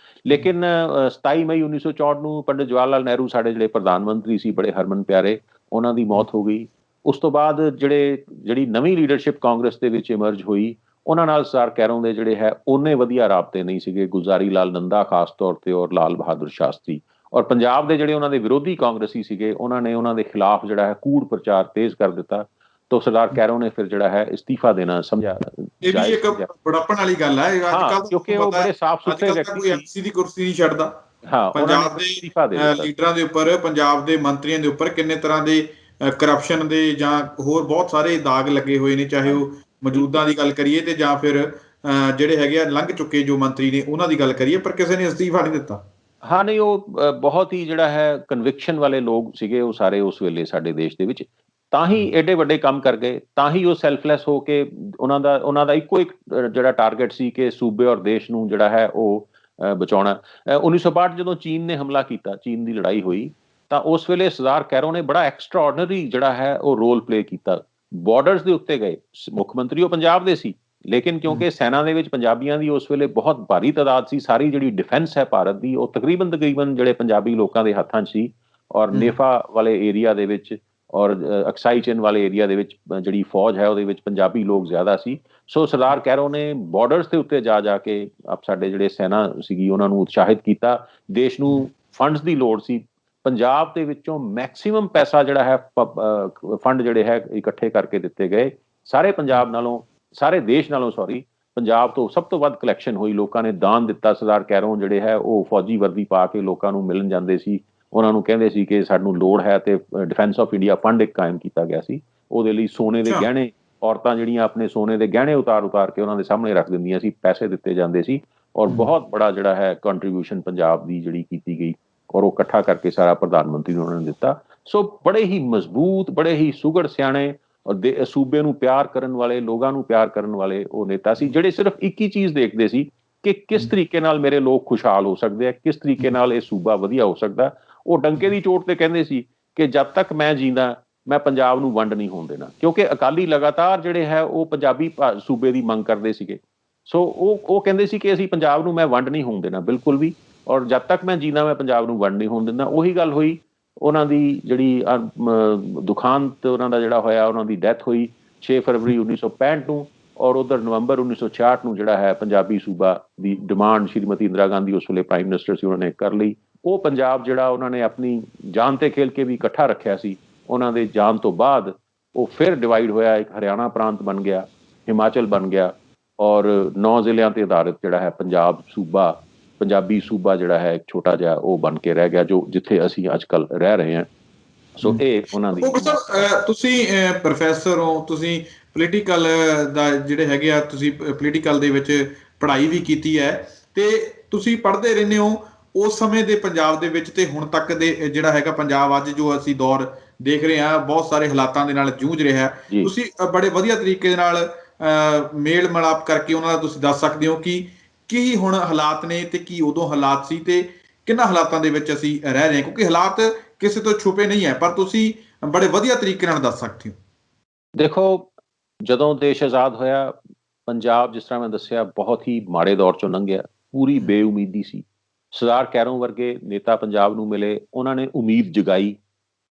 ਲੇਕਿਨ 27 ਮਈ 1964 ਨੂੰ ਪੰਡਿਤ ਜਵਾਹਰ ਲਾਲ ਨਹਿਰੂ, ਸਾਡੇ ਜਿਹੜੇ ਪ੍ਰਧਾਨ ਮੰਤਰੀ ਸੀ, ਬੜੇ ਹਰਮਨ ਪਿਆਰੇ, ਉਹਨਾਂ ਦੀ ਮੌਤ ਹੋ ਗਈ। ਉਸ ਤੋਂ ਬਾਅਦ ਜਿਹੜੀ ਨਵੀਂ ਲੀਡਰਸ਼ਿਪ ਕਾਂਗਰਸ ਦੇ ਵਿੱਚ ਇਮਰਜ ਹੋਈ, ਉਹਨਾਂ ਨਾਲ ਸਰਦਾਰ ਕੈਰੋਂ ਦੇ ਜਿਹੜੇ ਹੈ ਉਹਨੇ ਵਧੀਆ ਰਾਬਤੇ ਨਹੀਂ ਸੀਗੇ, ਗੁਲਜ਼ਾਰੀ ਲਾਲ ਨੰਦਾ ਖਾਸ ਤੌਰ ਤੇ, ਔਰ ਲਾਲ ਬਹਾਦੁਰ ਸ਼ਾਸਤਰੀ, ਔਰ ਪੰਜਾਬ ਦੇ ਜਿਹੜੇ ਉਹਨਾਂ ਦੇ ਵਿਰੋਧੀ ਕਾਂਗਰਸੀ ਸੀਗੇ, ਉਹਨਾਂ ਨੇ ਉਹਨਾਂ ਦੇ ਖਿਲਾਫ ਜਿਹੜਾ ਹੈ ਕੂੜ ਪ੍ਰਚਾਰ ਤੇਜ਼ ਕਰ ਦਿੱਤਾ। ਤੋ ਸਰਦਾਰ ਕੈਰੋਂ ਨੇ ਫਿਰ ਜਿਹੜਾ ਹੈ ਇਸਤੀਫਾ ਦੇਣਾ ਸਮਝਿਆ। ਇਹ ਵੀ ਇੱਕ ਬੜਾਪਣ ਵਾਲੀ ਗੱਲ ਹੈ ਅੱਜ-ਕੱਲ, ਕਿਉਂਕਿ ਉਹ ਬੜੇ ਸਾਫ਼ ਸੁਥਰੇ ਵਿਅਕਤੀ ਕੋਈ ਐਮਸੀ ਦੀ ਕੁਰਸੀ ਨਹੀਂ ਛੱਡਦਾ। ਹਾਂ, ਪੰਜਾਬ ਦੇ ਲੀਡਰਾਂ ਦੇ ਉੱਪਰ, ਪੰਜਾਬ ਦੇ ਮੰਤਰੀਆਂ ਦੇ ਉੱਪਰ ਕਿੰਨੇ ਤਰ੍ਹਾਂ ਦੇ ਕਰਪਸ਼ਨ ਦੇ ਜਾਂ ਹੋਰ ਬਹੁਤ ਸਾਰੇ ਦਾਗ ਲੱਗੇ ਹੋਏ ਨੇ, ਚਾਹੇ ਉਹ ਮੌਜੂਦਾ ਦੀ ਗੱਲ ਕਰੀਏ ਤੇ ਜਾਂ ਫਿਰ ਜਿਹੜੇ ਹੈਗੇ ਆ ਲੰਘ ਚੁੱਕੇ ਜੋ ਮੰਤਰੀ ਨੇ ਉਹਨਾਂ ਦੀ ਗੱਲ ਕਰੀਏ, ਪਰ ਕਿਸੇ ਨੇ ਅਸਤੀਫਾ ਨਹੀਂ ਦਿੱਤਾ। ਹਾਂ, ਨਹੀਂ, ਉਹ ਬਹੁਤ ਹੀ ਜਿਹੜਾ ਹੈ ਕਨਵਿਕਸ਼ਨ ਵਾਲੇ ਲੋਕ ਸੀਗੇ ਉਹ ਸਾਰੇ ਉਸ ਵੇਲੇ ਸਾਡੇ ਦੇਸ਼ ਦੇ ਵਿੱਚ, ਤਾਂ ਹੀ ਐਡੇ ਵੱਡੇ ਕੰਮ ਕਰ ਗਏ, ਤਾਂ ਹੀ ਉਹ ਸੈਲਫਲੈਸ ਹੋ ਕੇ ਉਹਨਾਂ ਦਾ ਇੱਕੋ ਇੱਕ ਜਿਹੜਾ ਟਾਰਗੇਟ ਸੀ ਕਿ ਸੂਬੇ ਔਰ ਦੇਸ਼ ਨੂੰ ਜਿਹੜਾ ਹੈ ਉਹ ਬਚਾਉਣਾ। 1962 ਜਦੋਂ ਚੀਨ ਨੇ ਹਮਲਾ ਕੀਤਾ, ਚੀਨ ਦੀ ਲੜਾਈ ਹੋਈ, ਤਾਂ ਉਸ ਵੇਲੇ ਸਰਦਾਰ ਕੈਰੋਂ ਨੇ ਬੜਾ ਐਕਸਟਰਾਆਰਡਨਰੀ ਜਿਹੜਾ ਹੈ ਉਹ ਰੋਲ ਪਲੇ ਕੀਤਾ। ਬਾਰਡਰਸ ਦੇ ਉੱਤੇ ਗਏ, ਮੁੱਖ ਮੰਤਰੀ ਉਹ ਪੰਜਾਬ ਦੇ ਸੀ, ਲੇਕਿਨ ਕਿਉਂਕਿ ਸੈਨਾ ਦੇ ਵਿੱਚ ਪੰਜਾਬੀਆਂ ਦੀ ਉਸ ਵੇਲੇ ਬਹੁਤ ਭਾਰੀ ਤਾਦਾਦ ਸੀ, ਸਾਰੀ ਜਿਹੜੀ ਡਿਫੈਂਸ ਹੈ ਭਾਰਤ ਦੀ ਉਹ ਤਕਰੀਬਨ ਜਿਹੜੇ ਪੰਜਾਬੀ ਲੋਕਾਂ ਦੇ ਹੱਥਾਂ 'ਚ ਸੀ, ਔਰ ਨੇਫਾ ਵਾਲੇ ਏਰੀਆ ਦੇ ਵਿੱਚ ਔਰ ਅਕਸਾਈ ਚਿੰਨ ਵਾਲੇ ਏਰੀਆ ਦੇ ਵਿੱਚ ਜਿਹੜੀ ਫੌਜ ਹੈ ਉਹਦੇ ਵਿੱਚ ਪੰਜਾਬੀ ਲੋਕ ਜ਼ਿਆਦਾ ਸੀ। ਸੋ ਸਰਦਾਰ ਕੈਰੋਂ ਨੇ ਬਾਰਡਰਸ ਦੇ ਉੱਤੇ ਜਾ ਕੇ ਸਾਡੇ ਜਿਹੜੇ ਸੈਨਾ ਸੀਗੀ ਉਹਨਾਂ ਨੂੰ ਉਤਸ਼ਾਹਿਤ ਕੀਤਾ। ਦੇਸ਼ ਨੂੰ ਫੰਡਸ ਦੀ ਲੋੜ ਸੀ, ਪੰਜਾਬ ਦੇ ਵਿੱਚੋਂ ਮੈਕਸਿਮਮ ਪੈਸਾ ਜਿਹੜਾ ਹੈ ਫੰਡ ਜਿਹੜੇ ਹੈ ਇਕੱਠੇ ਕਰਕੇ ਦਿੱਤੇ ਗਏ। ਸਾਰੇ ਦੇਸ਼ ਨਾਲੋਂ ਪੰਜਾਬ ਤੋਂ ਸਭ ਤੋਂ ਵੱਧ ਕਲੈਕਸ਼ਨ ਹੋਈ, ਲੋਕਾਂ ਨੇ ਦਾਨ ਦਿੱਤਾ। ਸਰਦਾਰ ਕੈਰੋਂ ਜਿਹੜੇ ਹੈ ਉਹ ਫੌਜੀ ਵਰਦੀ ਪਾ ਕੇ ਲੋਕਾਂ ਨੂੰ ਮਿਲਣ ਜਾਂਦੇ ਸੀ, ਉਹਨਾਂ ਨੂੰ ਕਹਿੰਦੇ ਸੀ ਕਿ ਸਾਨੂੰ ਲੋੜ ਹੈ, ਤੇ ਡਿਫੈਂਸ ਆਫ ਇੰਡੀਆ ਫੰਡ ਇੱਕ ਕਾਇਮ ਕੀਤਾ ਗਿਆ ਸੀ। ਉਹਦੇ ਲਈ ਸੋਨੇ ਦੇ ਗਹਿਣੇ, ਔਰਤਾਂ ਜਿਹੜੀਆਂ ਆਪਣੇ ਸੋਨੇ ਦੇ ਗਹਿਣੇ ਉਤਾਰ ਕੇ ਉਹਨਾਂ ਦੇ ਸਾਹਮਣੇ ਰੱਖ ਦਿੰਦੀਆਂ ਸੀ, ਪੈਸੇ ਦਿੱਤੇ ਜਾਂਦੇ ਸੀ, ਔਰ ਬਹੁਤ ਬੜਾ ਜਿਹੜਾ ਹੈ ਕੰਟਰੀਬਿਊਸ਼ਨ ਪੰਜਾਬ ਦੀ ਜਿਹੜੀ ਕੀਤੀ ਗਈ, ਔਰ ਉਹ ਇਕੱਠਾ ਕਰਕੇ ਸਾਰਾ ਪ੍ਰਧਾਨ ਮੰਤਰੀ ਨੂੰ ਉਹਨਾਂ ਨੇ ਦਿੱਤਾ। ਸੋ ਬੜੇ ਹੀ ਮਜ਼ਬੂਤ, ਬੜੇ ਹੀ ਸੁਘੜ ਸਿਆਣੇ ਔਰ ਸੂਬੇ ਨੂੰ ਪਿਆਰ ਕਰਨ ਵਾਲੇ, ਲੋਕਾਂ ਨੂੰ ਪਿਆਰ ਕਰਨ ਵਾਲੇ ਉਹ ਨੇਤਾ ਸੀ, ਜਿਹੜੇ ਸਿਰਫ ਇੱਕ ਹੀ ਚੀਜ਼ ਦੇਖਦੇ ਸੀ ਕਿ ਕਿਸ ਤਰੀਕੇ ਨਾਲ ਮੇਰੇ ਲੋਕ ਖੁਸ਼ਹਾਲ ਹੋ ਸਕਦੇ ਆ, ਕਿਸ ਤਰੀਕੇ ਨਾਲ ਇਹ ਸੂਬਾ ਵਧੀਆ ਹੋ ਸਕਦਾ। ਉਹ ਡੰਕੇ ਦੀ ਚੋਟ ਤੇ ਕਹਿੰਦੇ ਸੀ ਕਿ ਜਦ ਤੱਕ ਮੈਂ ਜੀਂਦਾ ਮੈਂ ਪੰਜਾਬ ਨੂੰ ਵੰਡ ਨਹੀਂ ਹੋਣ ਦੇਣਾ, ਕਿਉਂਕਿ ਅਕਾਲੀ ਲਗਾਤਾਰ ਜਿਹੜੇ ਹੈ ਉਹ ਪੰਜਾਬੀ ਸੂਬੇ ਦੀ ਮੰਗ ਕਰਦੇ ਸੀਗੇ। ਸੋ ਉਹ ਕਹਿੰਦੇ ਸੀ ਕਿ ਅਸੀਂ ਪੰਜਾਬ ਨੂੰ ਮੈਂ ਵੰਡ ਨਹੀਂ ਹੋਣ ਦੇਣਾ ਬਿਲਕੁਲ ਵੀ, ਔਰ ਜਦ ਤੱਕ ਮੈਂ ਜੀਂਦਾ ਮੈਂ ਪੰਜਾਬ ਨੂੰ ਵੰਡ ਨਹੀਂ ਹੋਣ ਦਿੰਦਾ। ਉਹੀ ਗੱਲ ਹੋਈ, ਉਹਨਾਂ ਦੀ ਜਿਹੜੀ ਦੁਖਾਂਤ ਉਹਨਾਂ ਦਾ ਜਿਹੜਾ ਹੋਇਆ, ਉਹਨਾਂ ਦੀ ਡੈਥ ਹੋਈ 6 ਫਰਵਰੀ 1965 ਨੂੰ, ਔਰ ਉਧਰ ਨਵੰਬਰ 1966 ਨੂੰ ਜਿਹੜਾ ਹੈ ਪੰਜਾਬੀ ਸੂਬਾ ਦੀ ਡਿਮਾਂਡ ਸ਼੍ਰੀਮਤੀ ਇੰਦਰਾ ਗਾਂਧੀ ਉਸ ਵੇਲੇ ਪ੍ਰਾਈਮ ਮਿਨਿਸਟਰ ਸੀ, ਉਹਨਾਂ ਨੇ ਕਰ ਲਈ। ਉਹ ਪੰਜਾਬ ਜਿਹੜਾ ਉਹਨਾਂ ਨੇ ਆਪਣੀ ਜਾਨ ਤੇ ਖੇਲ ਕੇ ਵੀ ਇਕੱਠਾ ਰੱਖਿਆ ਸੀ, ਉਹਨਾਂ ਦੇ ਜਾਣ ਤੋਂ ਬਾਅਦ ਉਹ ਫਿਰ ਡਿਵਾਈਡ ਹੋਇਆ, ਇੱਕ ਹਰਿਆਣਾ ਪ੍ਰਾਂਤ ਬਣ ਗਿਆ, ਹਿਮਾਚਲ ਬਣ ਗਿਆ, ਔਰ 9 ਜ਼ਿਲ੍ਹਿਆਂ ਤੇ ਆਧਾਰਿਤ ਜਿਹੜਾ ਹੈ ਪੰਜਾਬੀ ਸੂਬਾ ਜਿਹੜਾ ਹੈ ਇੱਕ ਛੋਟਾ ਜਿਹਾ ਉਹ ਬਣ ਕੇ ਰਹਿ ਗਿਆ, ਜੋ ਜਿੱਥੇ ਅਸੀਂ ਅੱਜ ਕੱਲ੍ਹ ਰਹਿ ਰਹੇ ਹਾਂ। ਸੋ ਇਹ ਉਹਨਾਂ ਦੀ। ਤੁਸੀਂ ਪ੍ਰੋਫੈਸਰ ਹੋ, ਤੁਸੀਂ ਪੋਲੀਟੀਕਲ ਦਾ ਜਿਹੜੇ ਹੈਗੇ ਆ, ਤੁਸੀਂ ਪੋਲੀਟੀਕਲ ਦੇ ਵਿੱਚ ਪੜ੍ਹਾਈ ਵੀ ਕੀਤੀ ਹੈ, ਤੇ ਤੁਸੀਂ ਪੜ੍ਹਦੇ ਰਹਿੰਦੇ ਹੋ ਉਸ ਸਮੇਂ ਦੇ ਪੰਜਾਬ ਦੇ ਵਿੱਚ ਤੇ ਹੁਣ ਤੱਕ ਦੇ ਜਿਹੜਾ ਹੈਗਾ ਪੰਜਾਬ ਅੱਜ ਜੋ ਅਸੀਂ ਦੌਰ ਦੇਖ ਰਹੇ ਹਾਂ, ਬਹੁਤ ਸਾਰੇ ਹਾਲਾਤਾਂ ਦੇ ਨਾਲ ਜੂਝ ਰਿਹਾ। ਤੁਸੀਂ ਬੜੇ ਵਧੀਆ ਤਰੀਕੇ ਦੇ ਨਾਲ ਮੇਲ ਮਿਲਾਪ ਕਰਕੇ ਉਹਨਾਂ ਦਾ ਤੁਸੀਂ ਦੱਸ ਸਕਦੇ ਹੋ ਕਿ ਕੀ ਹੁਣ ਹਾਲਾਤ ਨੇ ਤੇ ਕੀ ਉਦੋਂ ਹਾਲਾਤ ਸੀ ਤੇ ਕਿੰਨਾ ਹਾਲਾਤਾਂ ਦੇ ਵਿੱਚ ਅਸੀਂ ਰਹਿ ਰਹੇ ਹਾਂ, ਕਿਉਂਕਿ ਹਾਲਾਤ ਕਿਸੇ ਤੋਂ ਛੁਪੇ ਨਹੀਂ ਹੈ, ਪਰ ਤੁਸੀਂ ਬੜੇ ਵਧੀਆ ਤਰੀਕੇ ਨਾਲ ਦੱਸ ਸਕਦੇ ਹੋ। ਦੇਖੋ, ਜਦੋਂ ਦੇਸ਼ ਆਜ਼ਾਦ ਹੋਇਆ, ਪੰਜਾਬ ਜਿਸ ਤਰ੍ਹਾਂ ਮੈਂ ਦੱਸਿਆ ਬਹੁਤ ਹੀ ਮਾੜੇ ਦੌਰ ਚੋਂ ਲੰਘਿਆ, ਪੂਰੀ ਬੇਉਮੀਦੀ ਸੀ। ਸਰਦਾਰ ਕੈਰੋਂ ਵਰਗੇ ਨੇਤਾ ਪੰਜਾਬ ਨੂੰ ਮਿਲੇ, ਉਹਨਾਂ ਨੇ ਉਮੀਦ ਜਗਾਈ,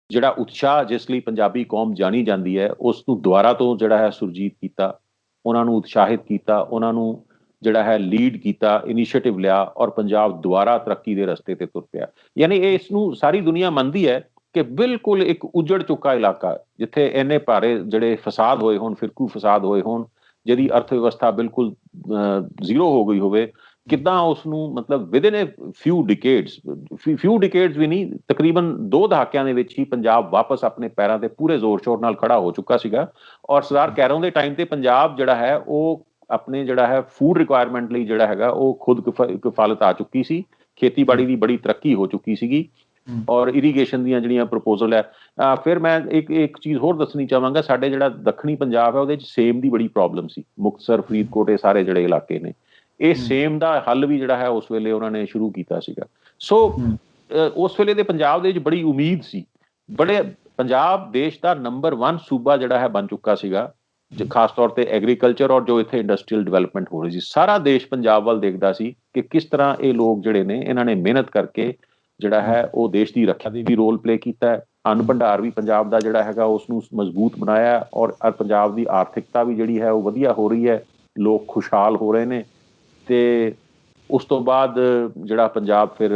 ਜਿਹੜਾ ਉਤਸ਼ਾਹ ਜਿਸ ਲਈ ਪੰਜਾਬੀ ਕੌਮ ਜਾਣੀ ਜਾਂਦੀ ਹੈ ਉਸ ਨੂੰ ਦੁਬਾਰਾ ਤੋਂ ਜਿਹੜਾ ਹੈ ਸੁਰਜੀਤ ਕੀਤਾ, ਉਹਨਾਂ ਨੂੰ ਉਤਸ਼ਾਹਿਤ ਕੀਤਾ, ਉਹਨਾਂ ਨੂੰ ਜਿਹੜਾ ਹੈ ਲੀਡ ਕੀਤਾ, ਇਨੀਸ਼ੀਏਟਿਵ ਲਿਆ ਔਰ ਪੰਜਾਬ ਦੁਬਾਰਾ ਤਰੱਕੀ ਦੇ ਰਸਤੇ ਤੇ ਤੁਰ ਪਿਆ। ਯਾਨੀ ਇਸ ਨੂੰ ਸਾਰੀ ਦੁਨੀਆ ਮੰਨਦੀ ਹੈ ਕਿ ਬਿਲਕੁਲ ਇੱਕ ਉਜੜ ਚੁੱਕਾ ਇਲਾਕਾ, ਜਿੱਥੇ ਇੰਨੇ ਭਾਰੇ ਜਿਹੜੇ ਫਸਾਦ ਹੋਏ ਹੋਣ, ਫਿਰਕੂ ਫਸਾਦ ਹੋਏ ਹੋਣ, ਜਿਹਦੀ ਅਰਥ ਵਿਵਸਥਾ ਬਿਲਕੁਲ ਜ਼ੀਰੋ ਹੋ ਗਈ ਹੋਵੇ, ਕਿੱਦਾਂ ਉਸ ਨੂੰ ਮਤਲਬ ਵਿਦਿਨ ਏ ਫਿਊ ਡਿਕੇਡਸ ਵੀ ਨਹੀਂ, ਤਕਰੀਬਨ 2 ਦਹਾਕਿਆਂ ਦੇ ਵਿੱਚ ਹੀ ਪੰਜਾਬ ਵਾਪਸ ਆਪਣੇ ਪੈਰਾਂ ਤੇ ਪੂਰੇ ਜ਼ੋਰ ਸ਼ੋਰ ਨਾਲ ਖੜਾ ਹੋ ਚੁੱਕਾ ਸੀਗਾ। ਔਰ ਸਰਦਾਰ ਕੈਰੋਂ ਦੇ ਟਾਈਮ ਤੇ ਪੰਜਾਬ ਜਿਹੜਾ ਹੈ ਉਹ ਆਪਣੇ ਜਿਹੜਾ ਹੈ ਫੂਡ ਰਿਕੁਆਇਰਮੈਂਟ ਲਈ ਜਿਹੜਾ ਹੈਗਾ ਉਹ ਖੁਦ ਕਿਫਾਲਤ ਆ ਚੁੱਕੀ ਸੀ, ਖੇਤੀਬਾੜੀ ਦੀ ਬੜੀ ਤਰੱਕੀ ਹੋ ਚੁੱਕੀ ਸੀਗੀ ਔਰ ਇਰੀਗੇਸ਼ਨ ਦੀਆਂ ਜਿਹੜੀਆਂ ਪ੍ਰਪੋਜ਼ਲ ਹੈ। ਫਿਰ ਮੈਂ ਇੱਕ ਚੀਜ਼ ਹੋਰ ਦੱਸਣੀ ਚਾਹਾਂਗਾ, ਸਾਡੇ ਜਿਹੜਾ ਦੱਖਣੀ ਪੰਜਾਬ ਹੈ ਉਹਦੇ 'ਚ ਸੇਮ ਦੀ ਬੜੀ ਪ੍ਰੋਬਲਮ ਸੀ। ਮੁਕਤਸਰ, ਫਰੀਦਕੋਟ, ਇਹ ਸਾਰੇ ਜਿਹੜੇ ਇਲਾਕੇ ਨੇ, ਇਹ ਸੇਮ ਦਾ ਹੱਲ ਵੀ ਜਿਹੜਾ ਹੈ ਉਸ ਵੇਲੇ ਉਹਨਾਂ ਨੇ ਸ਼ੁਰੂ ਕੀਤਾ ਸੀਗਾ। ਸੋ ਉਸ ਵੇਲੇ ਦੇ ਪੰਜਾਬ ਦੇ ਵਿੱਚ ਬੜੀ ਉਮੀਦ ਸੀ, ਪੰਜਾਬ ਦੇਸ਼ ਦਾ ਨੰਬਰ 1 ਸੂਬਾ ਜਿਹੜਾ ਹੈ ਬਣ ਚੁੱਕਾ ਸੀਗਾ, ਖਾਸ ਤੌਰ ਤੇ ਐਗਰੀਕਲਚਰ ਔਰ ਜੋ ਇੱਥੇ ਇੰਡਸਟਰੀਅਲ ਡਿਵੈਲਪਮੈਂਟ ਹੋ ਰਹੀ ਸੀ। ਸਾਰਾ ਦੇਸ਼ ਪੰਜਾਬ ਵੱਲ ਦੇਖਦਾ ਸੀ ਕਿ ਕਿਸ ਤਰ੍ਹਾਂ ਇਹ ਲੋਕ ਜਿਹੜੇ ਨੇ ਇਹਨਾਂ ਨੇ ਮਿਹਨਤ ਕਰਕੇ ਜਿਹੜਾ ਹੈ ਉਹ ਦੇਸ਼ ਦੀ ਰੱਖਿਆ ਦੇ ਵੀ ਰੋਲ ਪਲੇ ਕੀਤਾ ਹੈ। ਅੰਨ ਭੰਡਾਰ ਵੀ ਪੰਜਾਬ ਦਾ ਜਿਹੜਾ ਹੈਗਾ ਉਸ ਨੂੰ ਮਜ਼ਬੂਤ ਬਣਾਇਆ ਔਰ ਪੰਜਾਬ ਦੀ ਆਰਥਿਕਤਾ ਵੀ ਜਿਹੜੀ ਹੈ ਉਹ ਵਧੀਆ ਹੋ ਰਹੀ ਹੈ, ਲੋਕ ਖੁਸ਼ਹਾਲ ਹੋ ਰਹੇ ਨੇ। ਤੇ ਉਸ ਤੋਂ ਬਾਅਦ ਜਿਹੜਾ ਪੰਜਾਬ ਫਿਰ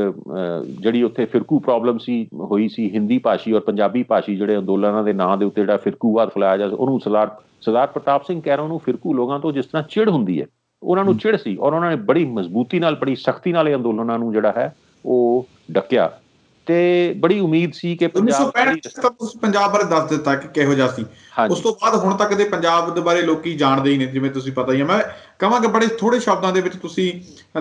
ਜਿਹੜੀ ਉੱਥੇ ਫਿਰਕੂ ਪ੍ਰੋਬਲਮ ਹੋਈ ਸੀ, ਹਿੰਦੀ ਭਾਸ਼ੀ ਔਰ ਪੰਜਾਬੀ ਭਾਸ਼ੀ ਜਿਹੜੇ ਅੰਦੋਲਨਾਂ ਦੇ ਨਾਂ ਦੇ ਉੱਤੇ ਜਿਹੜਾ ਫਿਰਕੂਵਾਦ ਫੈਲਾਇਆ ਜਾ, ਉਹਨੂੰ ਸਰਦਾਰ ਪ੍ਰਤਾਪ ਸਿੰਘ ਕੈਰੋਂ ਨੂੰ ਫਿਰਕੂ ਲੋਕਾਂ ਤੋਂ ਜਿਸ ਤਰ੍ਹਾਂ ਚਿੜ ਹੁੰਦੀ ਹੈ, ਉਹਨਾਂ ਨੂੰ ਚਿੜ ਸੀ ਔਰ ਉਹਨਾਂ ਨੇ ਬੜੀ ਮਜ਼ਬੂਤੀ ਨਾਲ, ਬੜੀ ਸਖਤੀ ਨਾਲ ਇਹ ਅੰਦੋਲਨਾਂ ਨੂੰ ਜਿਹੜਾ ਹੈ ਉਹ ਡੱਕਿਆ ਤੇ ਬੜੀ ਉਮੀਦ ਸੀ ਕਿ 1965 ਪੰਜਾਬ ਬਾਰੇ ਦੱਸ ਦਿੱਤਾ ਕਿ ਕਿਹੋ ਜਿਹਾ ਸੀ। ਉਸ ਤੋਂ ਬਾਅਦ ਹੁਣ ਤੱਕ ਦੇ ਪੰਜਾਬ ਦੇ ਬਾਰੇ ਲੋਕੀ ਜਾਣਦੇ ਹੀ ਨੇ, ਜਿਵੇਂ ਤੁਸੀਂ ਪਤਾ ਹੀ ਹੈ। ਮੈਂ ਕਹਾਂਗਾ ਬੜੇ ਥੋੜੇ ਸ਼ਬਦਾਂ ਦੇ ਵਿੱਚ ਤੁਸੀਂ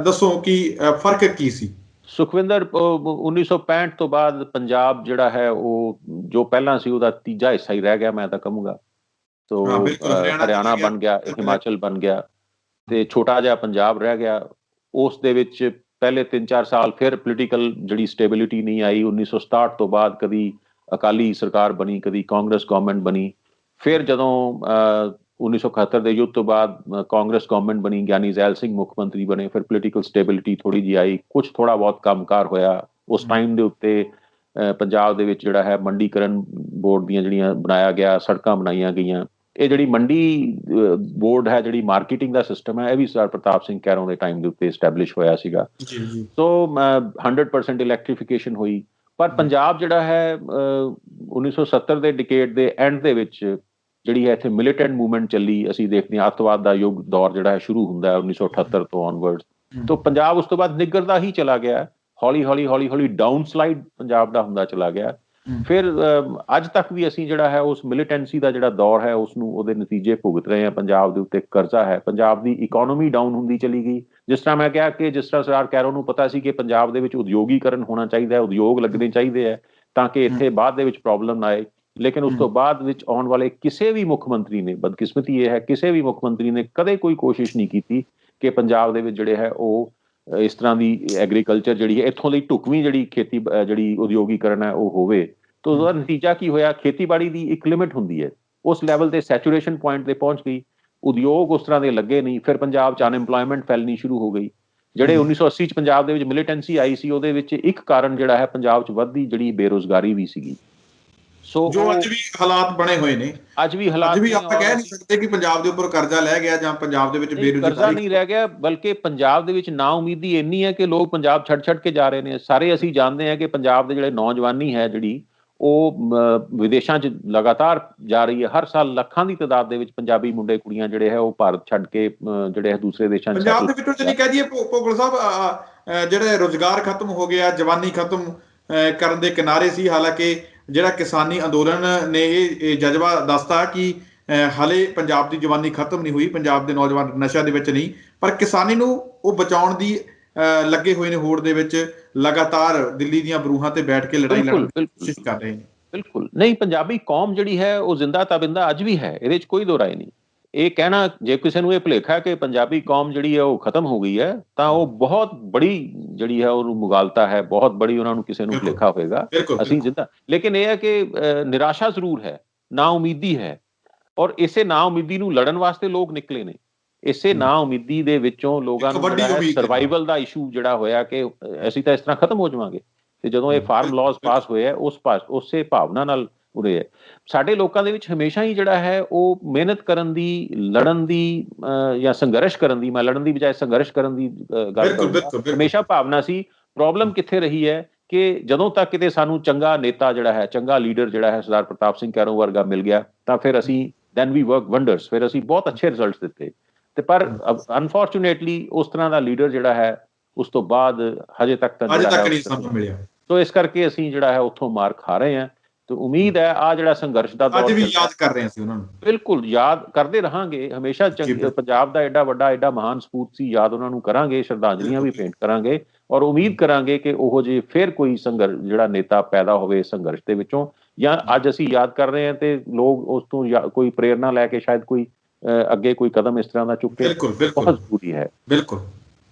ਦੱਸੋ ਕਿ ਫਰਕ ਕੀ ਸੀ। ਸੁਖਵਿੰਦਰ, 1965 ਤੋਂ ਬਾਅਦ ਪੰਜਾਬ ਜਿਹੜਾ ਹੈ ਉਹ ਜੋ ਪਹਿਲਾਂ ਸੀ ਉਹਦਾ ਤੀਜਾ ਹਿੱਸਾ ਹੀ ਰਹਿ ਗਿਆ, ਮੈਂ ਤਾਂ ਕਹੂੰਗਾ। ਤੋ ਹਰਿਆਣਾ ਬਣ ਗਿਆ, ਹਿਮਾਚਲ ਬਣ ਗਿਆ ਤੇ ਛੋਟਾ ਜਿਹਾ ਪੰਜਾਬ ਰਹਿ ਗਿਆ। ਉਸ ਦੇ ਵਿੱਚ ਪਹਿਲੇ 3-4 ਸਾਲ ਫਿਰ ਪੋਲੀਟੀਕਲ ਜਿਹੜੀ ਸਟੇਬਿਲਿਟੀ ਨਹੀਂ ਆਈ। 1967 ਤੋਂ ਬਾਅਦ ਕਦੀ ਅਕਾਲੀ ਸਰਕਾਰ ਬਣੀ, ਕਦੀ ਕਾਂਗਰਸ ਗਵਰਨਮੈਂਟ ਬਣੀ। ਫਿਰ ਜਦੋਂ 1971 ਦੇ ਯੁੱਧ ਤੋਂ ਬਾਅਦ ਕਾਂਗਰਸ ਗਵਰਨਮੈਂਟ ਬਣੀ, ਗਿਆਨੀ ਜ਼ੈਲ ਸਿੰਘ ਮੁੱਖ ਮੰਤਰੀ ਬਣੇ, ਫਿਰ ਪੋਲੀਟੀਕਲ ਸਟੇਬਿਲਿਟੀ ਥੋੜੀ ਜਿਹੀ ਆਈ, ਕੁਛ ਥੋੜਾ ਬਹੁਤ ਕੰਮਕਾਰ ਹੋਇਆ। ਉਸ ਟਾਈਮ ਦੇ ਉੱਤੇ ਪੰਜਾਬ ਦੇ ਵਿੱਚ ਜਿਹੜਾ ਹੈ ਮੰਡੀਕਰਨ ਬੋਰਡ ਦੀਆਂ ਜਿਹੜੀਆਂ ਬਣਾਇਆ ਗਿਆ, ਸੜਕਾਂ ਬਣਾਈਆਂ ਗਈਆਂ। ਇਹ ਜਿਹੜੀ ਮੰਡੀ ਬੋਰਡ ਹੈ, ਜਿਹੜੀ ਮਾਰਕੀਟਿੰਗ ਦਾ ਸਿਸਟਮ ਹੈ, ਇਹ ਵੀ ਸਰਦਾਰ ਪ੍ਰਤਾਪ ਸਿੰਘ ਕੈਰੋਂ ਦੇ ਟਾਈਮ ਦੇ ਉੱਤੇ ਐਸਟੈਬਲਿਸ਼ ਹੋਇਆ ਸੀਗਾ। ਸੋ 100% ਇਲੈਕਟ੍ਰੀਫਿਕੇਸ਼ਨ ਹੋਈ। ਪਰ ਪੰਜਾਬ ਜਿਹੜਾ ਹੈ 1970 ਦੇ ਡਿਕੇਡ ਦੇ ਐਂਡ ਦੇ ਵਿੱਚ ਜਿਹੜੀ ਹੈ ਇੱਥੇ ਮਿਲੀਟੈਂਟ ਮੂਵਮੈਂਟ ਚੱਲੀ। ਅਸੀਂ ਦੇਖਦੇ ਹਾਂ ਅੱਤਵਾਦ ਦਾ ਯੁੱਗ ਦੌਰ ਜਿਹੜਾ ਹੈ ਸ਼ੁਰੂ ਹੁੰਦਾ ਹੈ 1978 ਤੋਂ ਔਨਵਰਡ। ਤੋਂ ਪੰਜਾਬ ਉਸ ਤੋਂ ਬਾਅਦ ਨਿੱਘਰਦਾ ਹੀ ਚਲਾ ਗਿਆ, ਹੌਲੀ ਹੌਲੀ ਡਾਊਨ ਸਲਾਈਡ ਪੰਜਾਬ ਦਾ ਹੁੰਦਾ ਚਲਾ ਗਿਆ। ਫਿਰ ਅੱਜ ਤੱਕ ਵੀ ਅਸੀਂ ਜਿਹੜਾ ਹੈ ਉਸ ਮਿਲੀਟੈਂਸੀ ਦਾ ਜਿਹੜਾ ਦੌਰ ਹੈ ਉਸ ਨੂੰ, ਉਹਦੇ ਨਤੀਜੇ ਭੁਗਤ ਰਹੇ ਹਾਂ। ਪੰਜਾਬ ਦੇ ਉੱਤੇ ਕਰਜ਼ਾ ਹੈ, ਪੰਜਾਬ ਦੀ ਇਕੋਨੋਮੀ ਡਾਊਨ ਹੁੰਦੀ ਚਲੀ ਗਈ। ਜਿਸ ਤਰ੍ਹਾਂ ਮੈਂ ਕਿਹਾ ਕਿ ਜਿਸ ਤਰ੍ਹਾਂ ਸਰਦਾਰ ਕੈਰੋਂ ਨੂੰ ਪਤਾ ਸੀ ਕਿ ਪੰਜਾਬ ਦੇ ਵਿੱਚ ਉਦਯੋਗੀਕਰਨ ਹੋਣਾ ਚਾਹੀਦਾ ਹੈ, ਉਦਯੋਗ ਲੱਗਣੇ ਚਾਹੀਦੇ ਹੈ ਤਾਂ ਕਿ ਇੱਥੇ ਬਾਅਦ ਦੇ ਵਿੱਚ ਪ੍ਰੋਬਲਮ ਨਾ ਆਏ। ਲੇਕਿਨ ਉਸ ਤੋਂ ਬਾਅਦ ਵਿੱਚ ਆਉਣ ਵਾਲੇ ਕਿਸੇ ਵੀ ਮੁੱਖ ਮੰਤਰੀ ਨੇ, ਬਦਕਿਸਮਤੀ ਇਹ ਹੈ ਕਿਸੇ ਵੀ ਮੁੱਖ ਮੰਤਰੀ ਨੇ ਕਦੇ ਕੋਈ ਕੋਸ਼ਿਸ਼ ਨਹੀਂ ਕੀਤੀ ਕਿ ਪੰਜਾਬ ਦੇ ਵਿੱਚ ਜਿਹੜੇ ਹੈ ਉਹ ਇਸ ਤਰ੍ਹਾਂ ਦੀ ਐਗਰੀਕਲਚਰ ਜਿਹੜੀ ਹੈ, ਇੱਥੋਂ ਦੀ ਢੁਕਵੀਂ ਜਿਹੜੀ ਖੇਤੀ ਜਿਹੜੀ ਉਦਯੋਗੀਕਰਨ ਹੈ ਉਹ ਹੋਵੇ। ਤਾਂ ਉਹਦਾ ਨਤੀਜਾ ਕੀ ਹੋਇਆ? ਖੇਤੀਬਾੜੀ ਦੀ ਇੱਕ ਲਿਮਿਟ ਹੁੰਦੀ ਹੈ, ਉਸ ਲੈਵਲ ਤੇ ਸੈਚੂਰੇਸ਼ਨ ਪੁਆਇੰਟ ਤੇ ਪਹੁੰਚ ਗਈ, ਉਦਯੋਗ ਉਸ ਤਰ੍ਹਾਂ ਦੇ ਲੱਗੇ ਨਹੀਂ। ਫਿਰ ਪੰਜਾਬ 'ਚ ਅਨਐਮਪਲੋਇਮੈਂਟ ਫੈਲਣੀ ਸ਼ੁਰੂ ਹੋ ਗਈ। ਜਿਹੜੇ 1980 'ਚ ਪੰਜਾਬ ਦੇ ਵਿੱਚ ਮਿਲੀਟੈਂਸੀ ਆਈ ਸੀ, ਉਹਦੇ ਵਿੱਚ ਇੱਕ ਕਾਰਨ ਜਿਹੜਾ ਹੈ ਪੰਜਾਬ 'ਚ ਵੱਧਦੀ ਜਿਹੜੀ ਬੇਰੁਜ਼ਗਾਰੀ ਵੀ ਸੀਗੀ। ਸੋ ਜੋ ਅੱਜ ਵੀ ਹਾਲਾਤ ਬਣੇ ਹੋਏ ਨੇ, ਅੱਜ ਵੀ ਆਪਾਂ ਕਹਿ ਨਹੀਂ ਸਕਦੇ ਕਿ ਪੰਜਾਬ ਦੇ ਉੱਪਰ ਕਰਜ਼ਾ ਲੈ ਗਿਆ ਜਾਂ ਪੰਜਾਬ ਦੇ ਵਿੱਚ ਬੇਰੁਜ਼ਗਾਰੀ। ਕਰਜ਼ਾ ਨਹੀਂ ਰਹਿ ਗਿਆ, ਬਲਕਿ ਪੰਜਾਬ ਦੇ ਵਿੱਚ ਨਾ ਉਮੀਦੀ ਇੰਨੀ ਹੈ ਕਿ ਲੋਕ ਪੰਜਾਬ ਛੱਡ ਕੇ ਜਾ ਰਹੇ ਨੇ। ਸਾਰੇ ਅਸੀਂ ਜਾਣਦੇ ਹਾਂ ਕਿ ਪੰਜਾਬ ਦੇ ਜਿਹੜੇ ਨੌਜਵਾਨੀ ਹੈ ਜਿਹੜੀ ਉਹ ਵਿਦੇਸ਼ਾਂ 'ਚ ਲਗਾਤਾਰ ਜਾ ਰਹੀ ਹੈ। ਹਰ ਸਾਲ ਲੱਖਾਂ ਦੀ ਤਾਦਾਦ ਦੇ ਵਿੱਚ ਪੰਜਾਬੀ ਮੁੰਡੇ ਕੁੜੀਆਂ ਜਿਹੜੇ ਹੈ ਉਹ ਭਾਰਤ ਛੱਡ ਕੇ ਜਿਹੜੇ ਹੈ ਦੂਸਰੇ ਦੇਸ਼ਾਂ 'ਚ। ਪੰਜਾਬ ਦੇ ਵਿੱਚੋਂ ਜਿਹੜੀ ਕਹਿ ਦਈਏ ਭੋਗਲ ਸਾਹਿਬ, ਜਿਹੜੇ ਰੁਜ਼ਗਾਰ ਖਤਮ ਹੋ ਗਿਆ, ਜਵਾਨੀ ਖਤਮ ਕਰਨ ਦੇ ਕਿਨਾਰੇ ਸੀ। ਹਾਲਾਂਕਿ ਜਿਹੜਾ ਕਿਸਾਨੀ ਅੰਦੋਲਨ ਨੇ ਇਹ ਜਜ਼ਬਾ ਦੱਸਤਾ ਕਿ ਹਾਲੇ ਪੰਜਾਬ ਦੀ ਜਵਾਨੀ ਖਤਮ ਨਹੀਂ ਹੋਈ, ਪੰਜਾਬ ਦੇ ਨੌਜਵਾਨ ਨਸ਼ਿਆਂ ਦੇ ਵਿੱਚ ਨਹੀਂ, ਪਰ ਕਿਸਾਨੀ ਨੂੰ ਉਹ ਬਚਾਉਣ ਦੀ ਲੱਗੇ ਹੋਏ ਨੇ ਹੋੜ ਦੇ ਵਿੱਚ, ਲਗਾਤਾਰ ਦਿੱਲੀ ਦੀਆਂ ਬਰੂਹਾਂ ਤੇ ਬੈਠ ਕੇ ਲੜਾਈ ਲੜਨ ਦੀ ਕੋਸ਼ਿਸ਼ ਕਰ ਰਹੇ ਨੇ। ਬਿਲਕੁਲ ਨਹੀਂ, ਪੰਜਾਬੀ ਕੌਮ ਜਿਹੜੀ ਹੈ ਉਹ ਜ਼ਿੰਦਾ ਤਾਬਿੰਦਾ ਅੱਜ ਵੀ ਹੈ, ਇਹਦੇ 'ਚ ਕੋਈ ਦੋ ਰਾਏ ਨਹੀਂ। ਇਹ ਕਹਿਣਾ, ਜੇ ਕਿਸੇ ਨੂੰ ਇਹ ਭੁਲੇਖਾ ਕਿ ਪੰਜਾਬੀ ਕੌਮ ਜਿਹੜੀ ਹੈ ਉਹ ਖਤਮ ਹੋ ਗਈ ਹੈ, ਤਾਂ ਉਹ ਬਹੁਤ ਬੜੀ ਜਿਹੜੀ ਹੈ ਉਹਨੂੰ ਮੁਗਾਲਤਾ ਹੈ, ਬਹੁਤ ਬੜੀ ਉਹਨਾਂ ਨੂੰ ਕਿਸੇ ਨੂੰ ਭੁਲੇਖਾ ਹੋਏਗਾ। ਅਸੀਂ ਜ਼ਿੰਦਾ, ਲੇਕਿਨ ਇਹ ਹੈ ਕਿ ਨਿਰਾਸ਼ਾ ਜ਼ਰੂਰ ਹੈ, ਨਾ ਉਮੀਦੀ ਹੈ, ਔਰ ਇਸੇ ਨਾ ਉਮੀਦੀ ਨੂੰ ਲੜਨ ਵਾਸਤੇ ਲੋਕ ਨਿਕਲੇ ਨੇ। ਇਸੇ ਨਾ ਉਮੀਦੀ ਦੇ ਵਿੱਚੋਂ ਲੋਕਾਂ ਨੂੰ ਸਰਵਾਈਵਲ ਦਾ ਇਸ਼ੂ ਜਿਹੜਾ ਹੋਇਆ ਕਿ ਅਸੀਂ ਤਾਂ ਇਸ ਤਰ੍ਹਾਂ ਖਤਮ ਹੋ ਜਾਵਾਂਗੇ, ਤੇ ਜਦੋਂ ਇਹ ਫਾਰਮ ਲਾਜ਼ ਪਾਸ ਹੋਏ ਹੈ ਉਸੇ ਭਾਵਨਾ ਨਾਲ ਉਰੇ ਹੈ। ਸਾਡੇ ਲੋਕਾਂ ਦੇ ਵਿੱਚ ਹਮੇਸ਼ਾ ਹੀ ਜਿਹੜਾ ਹੈ ਉਹ ਮਿਹਨਤ ਕਰਨ ਦੀ, ਲੜਨ ਦੀ ਜਾਂ ਸੰਘਰਸ਼ ਕਰਨ ਦੀ, ਮੈਂ ਲੜਨ ਦੀ ਬਜਾਏ ਸੰਘਰਸ਼ ਕਰਨ ਦੀ ਗੱਲ ਕਰੂੰਗਾ, ਹਮੇਸ਼ਾ ਭਾਵਨਾ ਸੀ। ਪ੍ਰੋਬਲਮ ਕਿੱਥੇ ਰਹੀ ਹੈ ਕਿ ਜਦੋਂ ਤੱਕ ਕਿਤੇ ਸਾਨੂੰ ਚੰਗਾ ਨੇਤਾ ਜਿਹੜਾ ਹੈ, ਚੰਗਾ ਲੀਡਰ ਜਿਹੜਾ ਹੈ ਸਰਦਾਰ ਪ੍ਰਤਾਪ ਸਿੰਘ ਕੈਰੋਂ ਵਰਗਾ ਮਿਲ ਗਿਆ, ਤਾਂ ਫਿਰ ਅਸੀਂ ਦੈਨ ਵੀ ਵਰਕ ਵੰਡਰਸ, ਫਿਰ ਅਸੀਂ ਬਹੁਤ ਅੱਛੇ ਰਿਜ਼ਲਟਸ ਦਿੱਤੇ। ਤੇ ਪਰ ਅਨਫੋਰਚੂਨੇਟਲੀ ਉਸ ਤਰ੍ਹਾਂ ਦਾ ਲੀਡਰ ਜਿਹੜਾ ਹੈ ਉਸ ਤੋਂ ਬਾਅਦ ਹਜੇ ਤੱਕ ਤਾਂ ਨਹੀਂ ਸਾਨੂੰ ਮਿਲਿਆ। ਸੋ ਇਸ ਕਰਕੇ ਅਸੀਂ ਜਿਹੜਾ ਹੈ ਉੱਥੋਂ ਮਾਰ ਖਾ ਰਹੇ ਹਾਂ। ਤੇ ਉਮੀਦ ਹੈ ਆ ਜਿਹੜਾ ਸੰਘਰਸ਼ ਦਾ ਦੌਰ, ਅੱਜ ਵੀ ਯਾਦ ਕਰ ਰਹੇ ਸੀ ਉਹਨਾਂ ਨੂੰ, ਬਿਲਕੁਲ ਯਾਦ ਕਰਦੇ ਰਹਾਂਗੇ ਹਮੇਸ਼ਾ। ਪੰਜਾਬ ਦਾ ਐਡਾ ਵੱਡਾ, ਐਡਾ ਮਹਾਨ ਸਪੂਤ ਸੀ, ਯਾਦ ਉਹਨਾਂ ਨੂੰ ਕਰਾਂਗੇ, ਸ਼ਰਧਾਂਜਲੀਆਂ ਵੀ ਭੇਂਟ ਕਰਾਂਗੇ, ਔਰ ਉਮੀਦ ਕਰਾਂਗੇ ਕਿ ਉਹੋ ਜਿਹੇ ਫਿਰ ਕੋਈ ਸੰਘਰਸ਼ ਜਿਹੜਾ ਨੇਤਾ ਪੈਦਾ ਹੋਵੇ ਸੰਘਰਸ਼ ਦੇ ਵਿੱਚੋਂ। ਜਾਂ ਅੱਜ ਅਸੀਂ ਯਾਦ ਕਰ ਰਹੇ ਹਾਂ ਤੇ ਲੋਕ ਉਸ ਤੋਂ ਕੋਈ ਪ੍ਰੇਰਨਾ ਲੈ ਕੇ ਸ਼ਾਇਦ ਕੋਈ ਅੱਗੇ ਕੋਈ ਕਦਮ ਇਸ ਤਰ੍ਹਾਂ ਦਾ ਚੁੱਕੇ, ਬਹੁਤ ਜ਼ਰੂਰੀ ਹੈ। ਬਿਲਕੁਲ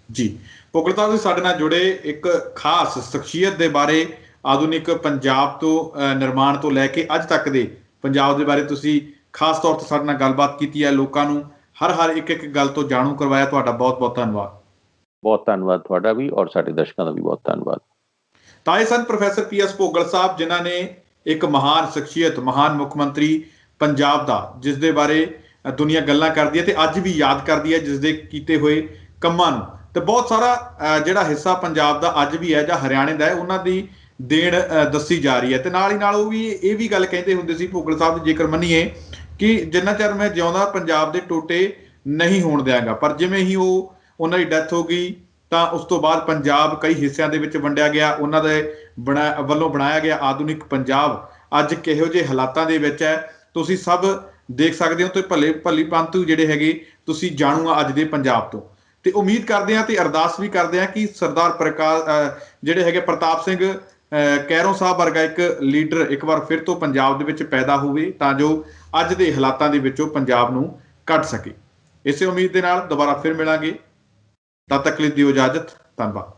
ਜੀ। ਭੁੱਗਲ ਸਾਹਿਬ ਜੀ ਸਾਡੇ ਨਾਲ ਜੁੜੇ, ਇੱਕ ਖਾਸ ਸ਼ਖਸੀਅਤ ਦੇ ਬਾਰੇ, ਆਧੁਨਿਕ ਪੰਜਾਬ ਤੋਂ ਨਿਰਮਾਣ ਤੋਂ ਲੈ ਕੇ ਅੱਜ ਤੱਕ ਦੇ ਪੰਜਾਬ ਦੇ ਬਾਰੇ ਤੁਸੀਂ ਖਾਸ ਤੌਰ ਤੇ ਸਾਡੇ ਨਾਲ ਗੱਲਬਾਤ ਕੀਤੀ ਹੈ, ਲੋਕਾਂ ਨੂੰ ਹਰ ਇੱਕ ਗੱਲ ਤੋਂ ਜਾਣੂ ਕਰਵਾਇਆ। ਤੁਹਾਡਾ ਬਹੁਤ ਬਹੁਤ ਧੰਨਵਾਦ। ਬਹੁਤ ਧੰਨਵਾਦ ਤੁਹਾਡਾ ਵੀ, ਔਰ ਸਾਡੇ ਦਰਸ਼ਕਾਂ ਦਾ ਵੀ ਬਹੁਤ ਧੰਨਵਾਦ। ਤਾਂ ਇਹ ਸਨ ਪ੍ਰੋਫੈਸਰ PS ਭੁੱਗਲ ਸਾਹਿਬ, ਜਿਨ੍ਹਾਂ ਨੇ ਇੱਕ ਮਹਾਨ ਸ਼ਖਸੀਅਤ, ਮਹਾਨ ਮੁੱਖ ਮੰਤਰੀ ਪੰਜਾਬ ਦਾ, ਜਿਸ ਦੇ ਬਾਰੇ ਦੁਨੀਆ ਗੱਲਾਂ ਕਰਦੀ ਹੈ ਤੇ ਅੱਜ ਵੀ ਯਾਦ ਕਰਦੀ ਹੈ, ਜਿਸ ਦੇ ਕੀਤੇ ਹੋਏ ਕੰਮਾਂ ਨੂੰ। ਤੇ ਬਹੁਤ ਸਾਰਾ ਜਿਹੜਾ ਹਿੱਸਾ ਪੰਜਾਬ ਦਾ ਅੱਜ ਵੀ ਹੈ ਜਾਂ ਹਰਿਆਣੇ ਦਾ ਹੈ, ਉਹਨਾਂ ਦੀ ਦੇਣ ਦੱਸੀ ਜਾ ਰਹੀ ਹੈ। ਤੇ ਨਾਲ ਹੀ ਨਾਲ ਉਹ ਵੀ ਇਹ ਵੀ ਗੱਲ ਕਹਿੰਦੇ ਹੁੰਦੇ ਸੀ ਭੁੱਗਲ ਸਾਹਿਬ ਦੀ, ਜੇਕਰ ਮੰਨੀਏ ਕਿ ਜਿੰਨਾ ਚਿਰ ਮੈਂ ਜਿਉਂਦਾ ਪੰਜਾਬ ਦੇ ਟੋਟੇ ਨਹੀਂ ਹੋਣ ਦਿਆਂਗਾ। ਪਰ ਜਿਵੇਂ ਹੀ ਉਹਨਾਂ ਦੀ ਡੈਥ ਹੋ ਗਈ ਤਾਂ ਉਸ ਤੋਂ ਬਾਅਦ ਪੰਜਾਬ ਕਈ ਹਿੱਸਿਆਂ ਦੇ ਵਿੱਚ ਵੰਡਿਆ ਗਿਆ, ਉਹਨਾਂ ਦੇ ਵੱਲੋਂ ਬਣਾਇਆ ਗਿਆ ਆਧੁਨਿਕ ਪੰਜਾਬ ਅੱਜ ਕਿਹੋ ਜਿਹੇ ਹਾਲਾਤਾਂ ਦੇ ਵਿੱਚ ਹੈ ਤੁਸੀਂ ਸਭ ਦੇਖ ਸਕਦੇ ਹੋ। ਤੇ ਭਲੀ ਪੰਤੂ ਜਿਹੜੇ ਹੈਗੇ ਤੁਸੀਂ ਜਾਣੂ ਆ ਅੱਜ ਦੇ ਪੰਜਾਬ ਤੋਂ। ਤੇ ਉਮੀਦ ਕਰਦੇ ਹਾਂ ਤੇ ਅਰਦਾਸ ਵੀ ਕਰਦੇ ਹਾਂ ਕਿ ਸਰਦਾਰ ਜਿਹੜੇ ਹੈਗੇ ਪ੍ਰਤਾਪ ਸਿੰਘ ਕੈਰੋਂ ਸਾਹਿਬ ਵਰਗਾ ਇੱਕ ਲੀਡਰ ਇੱਕ ਵਾਰ ਫਿਰ ਤੋਂ ਪੰਜਾਬ ਦੇ ਵਿੱਚ ਪੈਦਾ ਹੋਵੇ, ਤਾਂ ਜੋ ਅੱਜ ਦੇ ਹਾਲਾਤਾਂ ਦੇ ਵਿੱਚੋਂ ਪੰਜਾਬ ਨੂੰ ਕੱਢ ਸਕੇ। ਇਸੇ ਉਮੀਦ ਦੇ ਨਾਲ ਦੁਬਾਰਾ ਫਿਰ ਮਿਲਾਂਗੇ। ਤਦ ਤੱਕ ਲਈ ਦਿਓ ਇਜਾਜ਼ਤ। ਧੰਨਵਾਦ।